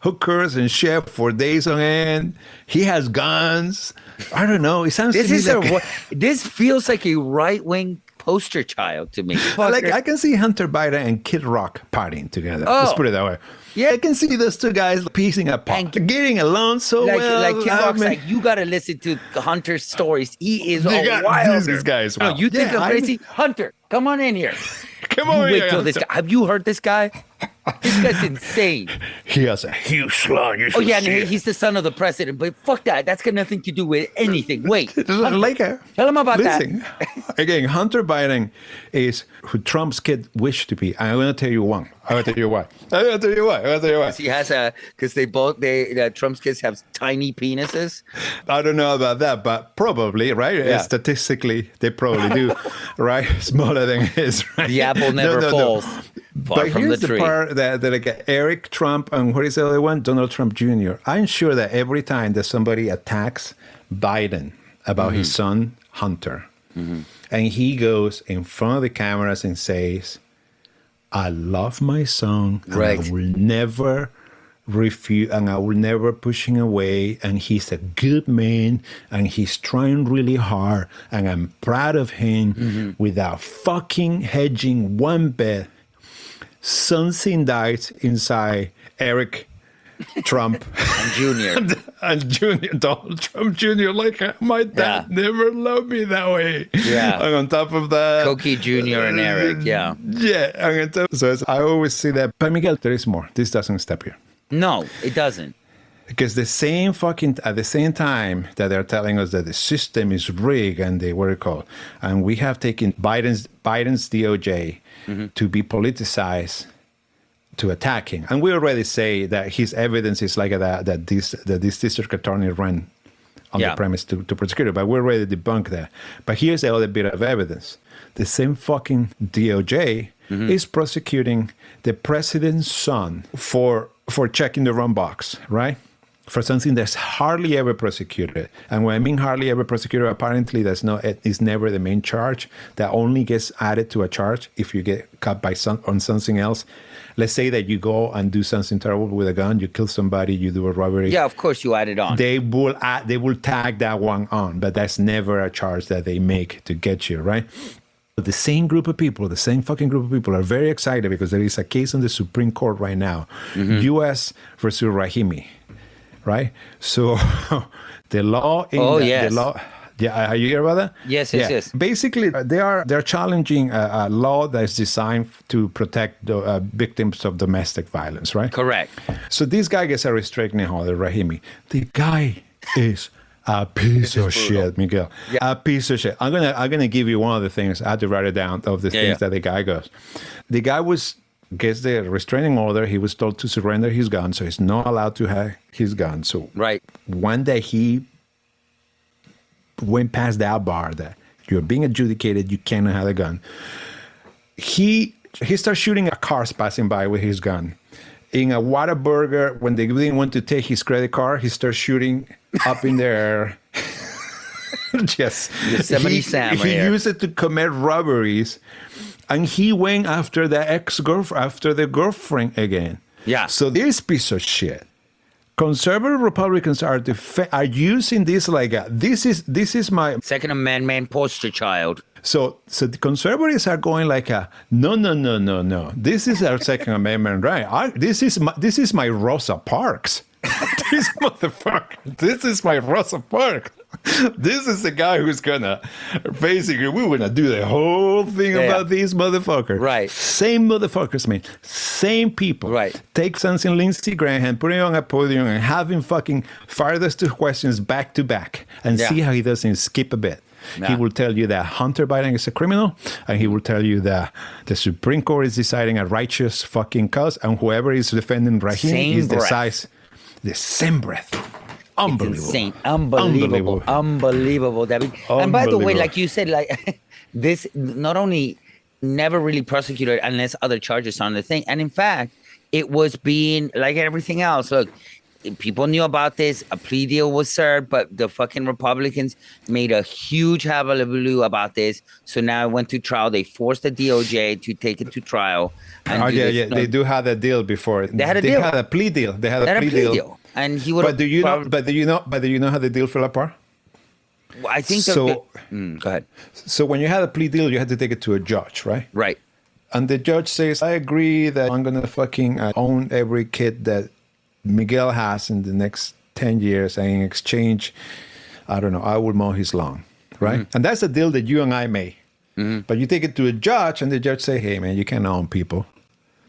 S1: hookers and chef for days on end. He has guns. I don't know. It sounds to me like
S2: this feels like a right-wing poster child to me.
S1: Like I can see Hunter Biden and Kid Rock partying together. Let's put it that way.
S2: Yeah,
S1: I can see those two guys piecing apart, getting along so well.
S2: Like Kid Rock's like, you got to listen to Hunter's stories. He is a wild.
S1: These guys.
S2: No, you think I'm crazy? Hunter, come on in here.
S1: Come on
S2: wait
S1: here.
S2: Till this guy. Have you heard this guy? This guy's insane.
S1: He has a huge slug.
S2: And he's the son of the president. But fuck that. That's got nothing to do with anything. Wait.
S1: Hunter,
S2: tell him about that.
S1: Again, Hunter Biden is who Trump's kid wished to be. I'm going to tell you one. I'm going to tell you why.
S2: He has because Trump's kids have tiny penises.
S1: I don't know about that, but probably, right?
S2: Yeah.
S1: Statistically, they probably do, right? Smaller than his, right?
S2: The apple never falls.
S1: But here's the part that like Eric Trump and what is the other one? Donald Trump Jr. I'm sure that every time that somebody attacks Biden about his son, Hunter, and he goes in front of the cameras and says, I love my son, and I will never refuse, and I will never push him away, and he's a good man, and he's trying really hard, and I'm proud of him without fucking hedging one bit. Something died inside Eric Trump
S2: and
S1: Junior, Donald Trump Jr. Like my dad never loved me that way.
S2: Yeah,
S1: and on top of that,
S2: Cokie Jr. and Eric. Yeah.
S1: And on top, so I always see that. But Miguel, there is more. This doesn't stop here.
S2: No, it doesn't.
S1: Because at the same time that they're telling us that the system is rigged and and we have taken Biden's DOJ to be politicized to attack him. And we already say that his evidence is like that this district attorney ran on the premise to prosecute it, but we already debunked that. But here's the other bit of evidence. The same fucking DOJ is prosecuting the president's son for checking the wrong box, right? For something that's hardly ever prosecuted. And when I mean hardly ever prosecuted, apparently it's never the main charge. That only gets added to a charge if you get caught on something else. Let's say that you go and do something terrible with a gun, you kill somebody, you do a robbery.
S2: Yeah, of course you add it on.
S1: They will tag that one on, but that's never a charge that they make to get you, right? But the same fucking group of people are very excited because there is a case on the Supreme Court right now, U.S. versus Rahimi. Right, so the law in the law. Yeah, are you hear about that?
S2: Yes.
S1: Basically, they're challenging a law that is designed to protect the victims of domestic violence. Right.
S2: Correct.
S1: So this guy gets a restraining order, Rahimi. The guy is a piece of shit, Miguel. Yeah. A piece of shit. I'm gonna give you one of the things. I had to write it down of the things that the guy goes. The guy gets the restraining order. He was told to surrender his gun, so he's not allowed to have his gun. So one day he went past that bar that you're being adjudicated, you cannot have a gun. He starts shooting at cars passing by with his gun. In a Whataburger, when they didn't want to take his credit card, he starts shooting up in the air. Yes.
S2: Yosemite Sam.
S1: He used it to commit robberies. And he went after the girlfriend again. Yeah. So this piece of shit, conservative Republicans are using this like this is my
S2: Second Amendment poster child.
S1: So the conservatives are going like no. This is our Second Amendment, right? This is my Rosa Parks. This motherfucker. This is my Rosa Parks. This is the guy who's gonna basically we're gonna do the whole thing about these motherfuckers.
S2: Right.
S1: Same motherfuckers, man. Same people.
S2: Right.
S1: Take something Lindsey Graham, put him on a podium and have him fucking fire those two questions back to back and see how he doesn't skip a bit. Nah. He will tell you that Hunter Biden is a criminal, and he will tell you that the Supreme Court is deciding a righteous fucking cause, and whoever is defending Rahim is the same breath. Unbelievable.
S2: It's insane. Unbelievable, David. And by the way, like you said, like this not only never really prosecuted unless other charges are on the thing. And in fact, it was being like everything else. Look, people knew about this. A plea deal was served, but the fucking Republicans made a huge hullabaloo about this. So now it went to trial. They forced the DOJ to take it to trial. And
S1: they do have a deal before.
S2: They had a deal.
S1: They had a plea deal. They had a plea deal.
S2: And he would.
S1: But do you know how the deal fell apart?
S2: Well, I think
S1: so.
S2: Go ahead.
S1: So when you had a plea deal, you had to take it to a judge, right?
S2: Right.
S1: And the judge says, "I agree that I'm gonna fucking own every kid that Miguel has in the next 10 years, and in exchange, I don't know, I will mow his lawn," right? Mm-hmm. And that's a deal that you and I made. Mm-hmm. But you take it to a judge, and the judge say, "Hey, man, you can't own people."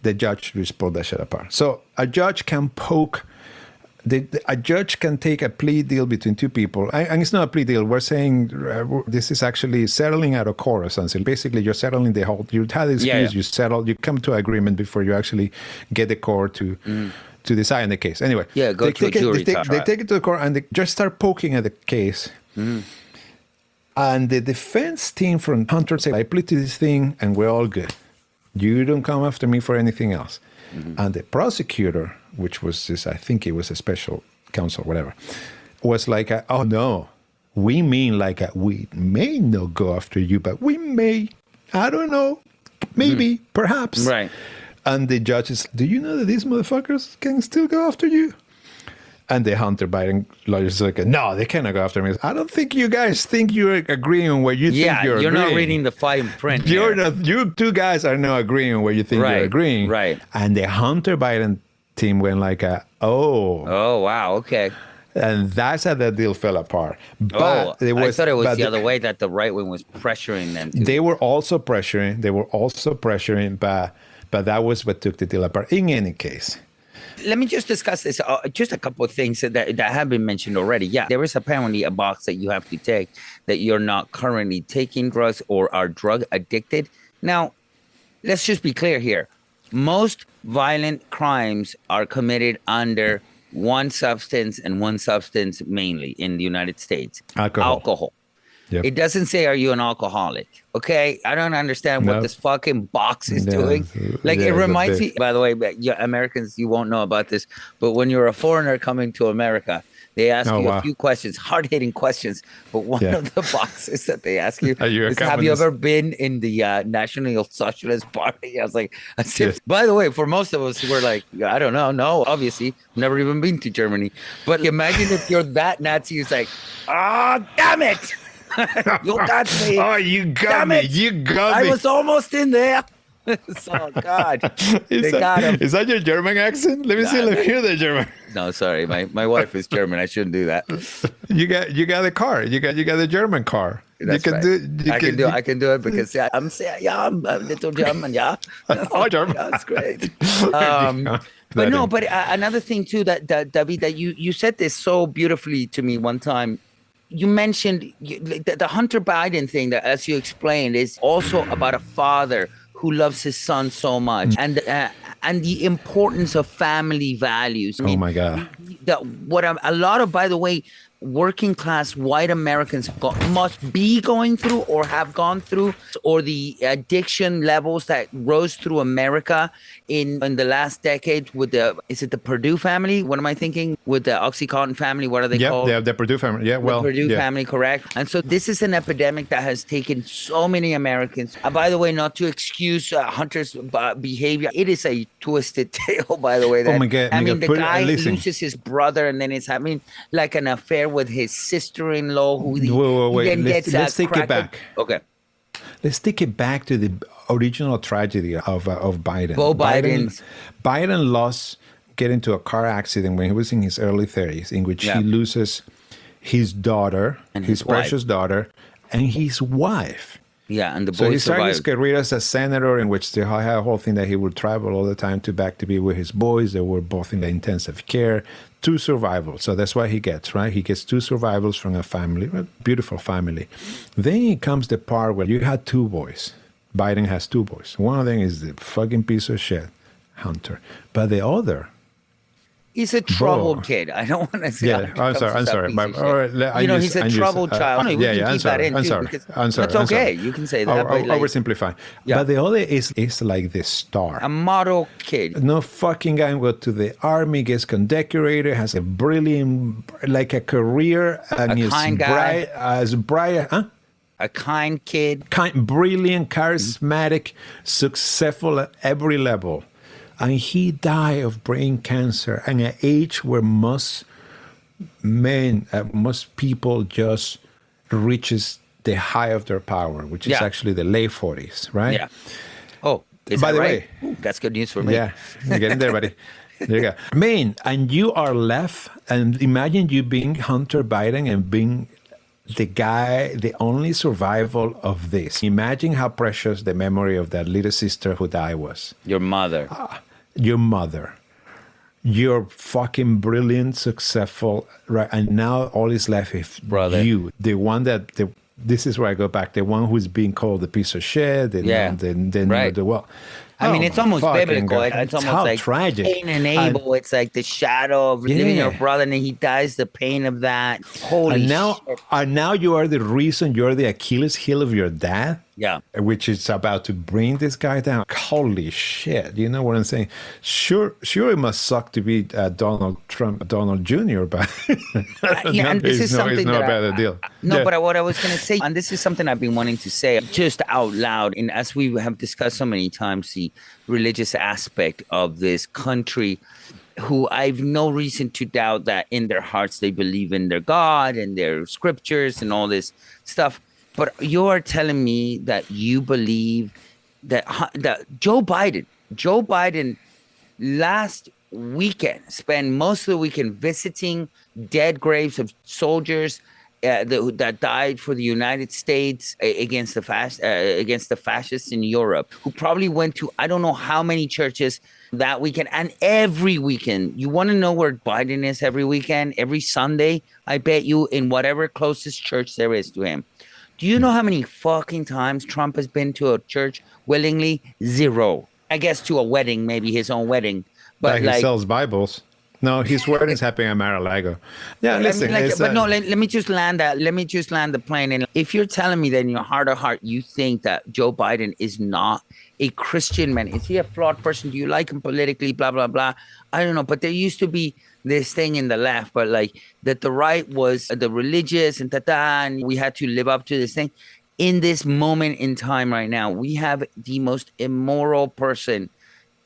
S1: The judge just pulled that shit apart. So a judge can poke. A judge can take a plea deal between two people, and it's not a plea deal. We're saying this is actually settling out of court or something. Basically, you're settling the whole. You had this case, you settle, you come to agreement before you actually get the court to decide on the case. Anyway,
S2: go to a jury trial.
S1: They take it to the court and they just start poking at the case. Mm. And the defense team from Hunter say, "I plead to this thing, and we're all good. You don't come after me for anything else." Mm-hmm. And the prosecutor, which was this, I think it was a special counsel, whatever, was like, "Oh no, we mean like we may not go after you, but we may. I don't know, maybe, perhaps."
S2: Right.
S1: And the judges, "Do you know that these motherfuckers can still go after you?" And the Hunter Biden lawyers are like, "No, they cannot go after me." I don't think you guys think you're agreeing on where you think you're agreeing.
S2: You're not reading the fine print.
S1: You two guys are not agreeing on where you think you're agreeing.
S2: Right.
S1: And the Hunter Biden team went like,
S2: oh, wow, okay.
S1: And that's how that deal fell apart. But
S2: I thought it was the other way, that the right wing was pressuring them.
S1: They were also pressuring, but that was what took the deal apart. In any case.
S2: Let me just discuss this. Just a couple of things that have been mentioned already. Yeah, there is apparently a box that you have to take that you're not currently taking drugs or are drug addicted. Now, let's just be clear here. Most violent crimes are committed under one substance, and one substance mainly in the United States. Alcohol. Yep. It doesn't say, "Are you an alcoholic?" Okay, I don't understand what this fucking box is doing. Like, it reminds me, by the way, Americans, you won't know about this, but when you're a foreigner coming to America, they ask you a few questions, hard-hitting questions. But one of the boxes that they ask you is, "Have you ever been in the National Socialist Party?" I said, by the way, for most of us, we're like, I don't know. No, obviously, never even been to Germany. But imagine if you're that Nazi, it's like, damn it. You got me.
S1: Oh, you got me. You got me.
S2: I was almost in there. So, God. They got him.
S1: Is that your German accent? Let me see. Let me hear the German.
S2: No, sorry. My wife is German. I shouldn't do that.
S1: You got a car. You got the German car.
S2: That's right. I can do it because I'm a little German. Yeah.
S1: Oh, German.
S2: That's great. But another thing too that David, that you said this so beautifully to me one time. You mentioned the Hunter Biden thing that, as you explained, is also about a father who loves his son so much, and the importance of family values. I mean,
S1: oh my God!
S2: A lot of, by the way, working class white Americans must be going through or have gone through, or the addiction levels that rose through America in the last decade with is it the Purdue family? What am I thinking? With the Oxycontin family, what are they called?
S1: Yeah, the Purdue family. Yeah, well,
S2: the Purdue family, correct. And so this is an epidemic that has taken so many Americans. By the way, not to excuse Hunter's behavior, it is a twisted tale, by the way. That,
S1: oh my God!
S2: I mean, the guy loses his brother, and then it's having like an affair with his sister-in-law, who
S1: wait. Let's take it back.
S2: Okay.
S1: Let's take it back to the original tragedy of Biden.
S2: Biden
S1: lost, get into a car accident when he was in his early 30s, in which he loses his daughter,
S2: And
S1: his
S2: his wife.
S1: precious daughter, and his wife.
S2: Yeah, and the
S1: So
S2: boy
S1: he started his
S2: survived.
S1: career as a senator, in which they had a whole thing that he would travel all the time to back to be with his boys. They were both in the intensive care. 2 survivals. So that's what he gets, right? He gets 2 survivals from a family, a beautiful family. Then comes the part where you had 2 boys. Biden has 2 boys. One of them is the fucking piece of shit, Hunter. But the other,
S2: He's a troubled
S1: Boy.
S2: kid. I don't want to say.
S1: yeah, I'm sorry. But, all right,
S2: You know, he's a troubled child. We can keep that in too, because that's okay. You can say that. But like,
S1: Oversimplifying.
S2: Yeah.
S1: But the other is like the star.
S2: a model kid.
S1: No fucking guy go to the army, gets condecorated, has a brilliant, like a career, and is
S2: kind guy.
S1: bright,
S2: A kind kid.
S1: brilliant, charismatic, successful at every level. And he died of brain cancer at an age where most people just reaches the high of their power, which is
S2: Yeah.
S1: actually the late 40s, right?
S2: Yeah. Oh, is
S1: By
S2: that
S1: the
S2: right?
S1: way-
S2: Ooh, that's good news for me.
S1: Yeah, you're getting there, buddy. There you go. Man, and you are left, and imagine you being Hunter Biden and being the guy, the only survival of this. Imagine how precious the memory of that little sister who died was.
S2: Your mother.
S1: Your mother. You're fucking brilliant, successful, right? And now all is left is
S2: Brother.
S1: you, the one that this is where I go back. The one who's being called the piece of shit.
S2: Yeah. Right.
S1: Well,
S2: I mean, it's almost biblical. It's almost
S1: how
S2: like
S1: tragic.
S2: Cain and Abel. It's like the shadow of living your brother, and then he dies. The pain of that. Holy shit.
S1: And now you are the reason. You're the Achilles heel of your dad.
S2: Yeah.
S1: Which is about to bring this guy down. Holy shit! You know what I'm saying? Sure, it must suck to be Donald Jr., but
S2: Yeah, and this is something
S1: it's not
S2: that
S1: a bad deal.
S2: No,
S1: Yeah.
S2: but what I was going to say, and this is something I've been wanting to say just out loud, and as we have discussed so many times, the religious aspect of this country, who I've no reason to doubt that in their hearts they believe in their God and their scriptures and all this stuff. But you are telling me that you believe that Joe Biden last weekend spent most of the weekend visiting dead graves of soldiers that died for the United States against the fascists in Europe, who probably went to I don't know how many churches that weekend, and every weekend. You want to know where Biden is every weekend? Every Sunday, I bet you, in whatever closest church there is to him. Do you know how many fucking times Trump has been to a church willingly? 0. I guess to a wedding, maybe his own wedding. But
S1: he sells Bibles. No, his wedding's happening in Mar-a-Lago. Yeah, listen.
S2: Let me just land that. Let me just land the plane. And if you're telling me that in your heart of heart you think that Joe Biden is not a Christian man, is he a flawed person? Do you like him politically? Blah blah blah. I don't know. But there used to be this thing in the left, but like that the right was the religious and and we had to live up to this thing. In this moment in time right now, we have the most immoral person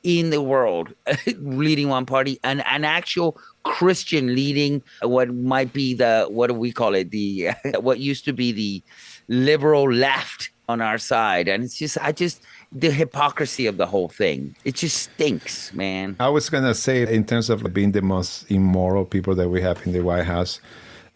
S2: in the world leading one party, and an actual Christian leading what might be what do we call it? The what used to be the liberal left on our side. And it's just the hypocrisy of the whole thing. It just stinks, man.
S1: I was gonna say, in terms of being the most immoral people that we have in the White House,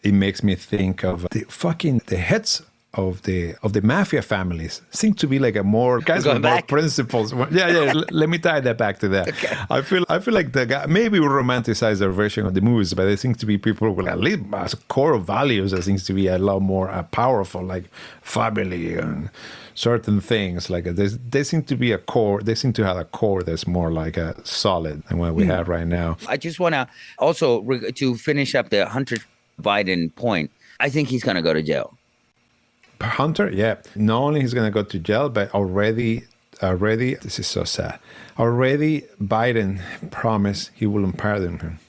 S1: it makes me think of the heads of the Mafia families seem to be like a more guys with more principles. Yeah. Let me tie that back to that. Okay. I feel like the guy, maybe we romanticize their version of the movies, but there seems to be people with at least a core of values that seems to be a lot more powerful, like family and certain things. Like they seem to be a core. They seem to have a core that's more like a solid than what we have right now.
S2: I just want to also to finish up the Hunter Biden point. I think he's going to go to jail.
S1: Hunter, yeah. Not only he's going to go to jail, but already, this is so sad. Already Biden promised he will pardon him.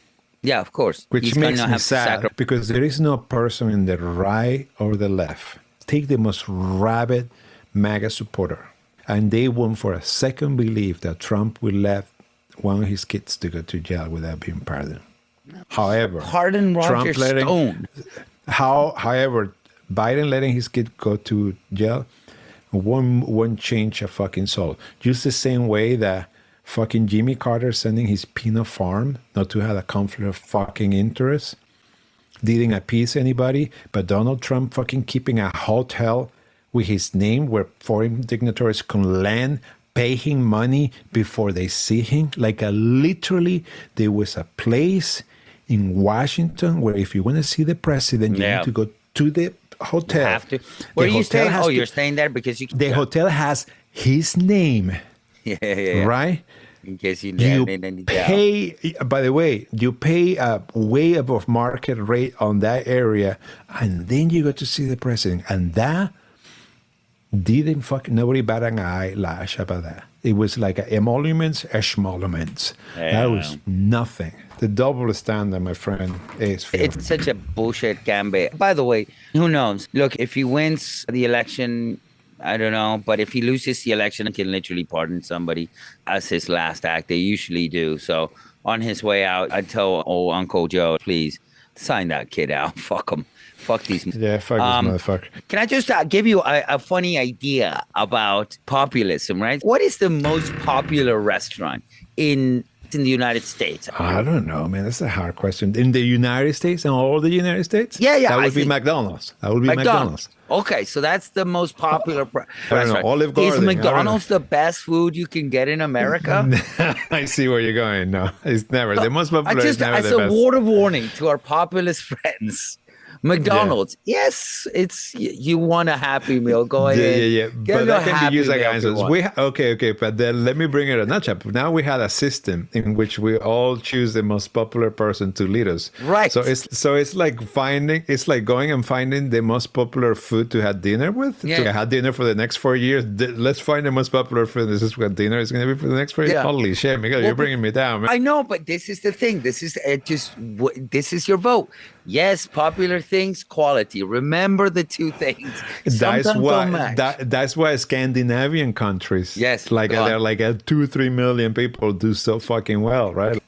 S2: Yeah, of course.
S1: Which makes me sad because there is no person in the right or the left. Take the most rabid MAGA supporter, and they won't for a second believe that Trump will let one of his kids to go to jail without being pardoned. However,
S2: pardon Roger Stone.
S1: However, Biden letting his kid go to jail won't change a fucking soul. Just the same way that fucking Jimmy Carter sending his peanut farm not to have a conflict of fucking interest didn't appease anybody, but Donald Trump fucking keeping a hotel with his name where foreign dignitaries can land, pay him money before they see him. Like literally, there was a place in Washington where if you want to see the president, you need to go to the hotel.
S2: You have to. Where are you staying? Oh, you're staying there because you.
S1: The hotel has his name.
S2: Yeah.
S1: Right?
S2: In case you
S1: pay, by the way, you pay a way above market rate on that area, and then you go to see the president. And that didn't fucking, nobody bat an eyelash about that. It was like emoluments, eshmoluments. That was nothing. The double standard, my friend, is...
S2: It's such a bullshit gambit. By the way, who knows? Look, if he wins the election, I don't know. But if he loses the election, he can literally pardon somebody as his last act. They usually do. So on his way out, I'd tell old Uncle Joe, please sign that kid out. Fuck him. Fuck these.
S1: Yeah, fuck this motherfucker.
S2: Can I just give you a funny idea about populism, right? What is the most popular restaurant in the United States?
S1: I don't know, man. That's a hard question. In the United States, in all the United States?
S2: Yeah.
S1: That would be McDonald's. That would be McDonald's.
S2: Okay, so that's the most popular
S1: restaurant. Olive Garden.
S2: Is McDonald's the best food you can get in America?
S1: I see where you're going. No, it's never. The most popular is never the best.
S2: As a word of warning to our populist friends. McDonald's, yes, it's you want a Happy Meal. Go ahead.
S1: Yeah. But that can be used against us. Okay. But then let me bring it a notch up. Now we had a system in which we all choose the most popular person to lead us.
S2: Right.
S1: So it's like going and finding the most popular food to have dinner with.
S2: Yeah.
S1: To have dinner for the next 4 years. Let's find the most popular food. This is what dinner is going to be for the next 4 years. Yeah. Holy shit, Miguel, you're bringing me down, man.
S2: I know, but this is the thing. This is this is your vote. Yes, popular things, quality. Remember the two things.
S1: That's why Scandinavian countries, they're like 2-3 million people do so fucking well, right?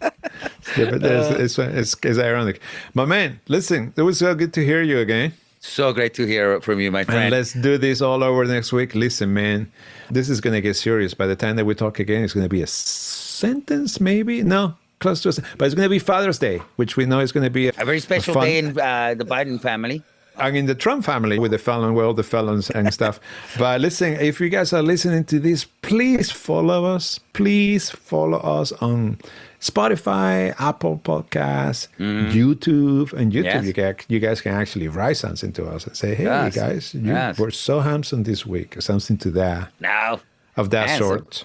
S1: It's ironic. My man, listen, it was so good to hear you again.
S2: So great to hear from you, my friend.
S1: And let's do this all over next week. Listen, man, this is going to get serious. By the time that we talk again, it's going to be a sentence, maybe? No. Close to us, but it's going to be Father's Day, which we know is going to be
S2: a very special day in the Biden family.
S1: And in the Trump family with the felon, well, the felons and stuff. But listen, if you guys are listening to this, please follow us. Please follow us on Spotify, Apple Podcasts, YouTube. And YouTube, you guys can actually write something to us and say, hey, guys, you were so handsome this week, or something to that.
S2: No.
S1: Of that sort.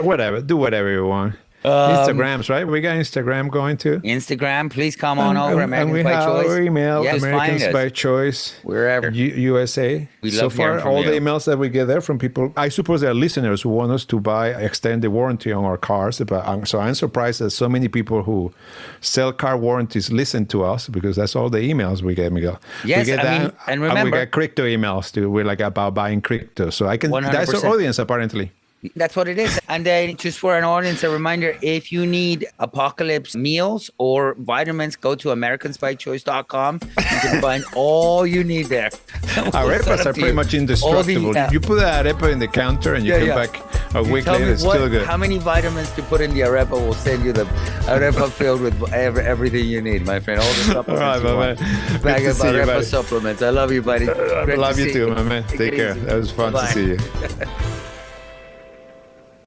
S1: Whatever. Do whatever you want. Instagrams, right? We got Instagram going too.
S2: Instagram, please come on over. Americans by Choice.
S1: And we have our email, Americans by Choice.
S2: Wherever.
S1: USA.
S2: We love
S1: so far, all the emails that we get there from people, I suppose there are listeners who want us to extend the warranty on our cars. But so I'm surprised that so many people who sell car warranties listen to us, because that's all the emails we get, Miguel.
S2: Yes,
S1: we get that,
S2: and remember,
S1: we get crypto emails too. We're like about buying crypto. So I can, 100%. That's our audience apparently.
S2: That's what it is. And then just for an audience, a reminder, if you need apocalypse meals or vitamins, go to americansbychoice.com. You can find all you need there.
S1: Arepas are pretty much indestructible. You put an arepa in the counter and you come back a week later, it's still good.
S2: How many vitamins to put in the arepa will send you the arepa filled with everything you need, my friend. All the supplements. All right, my man. Bag of arepa supplements. I love you, buddy.
S1: I love you too, my man. Take care. That was fun to see you.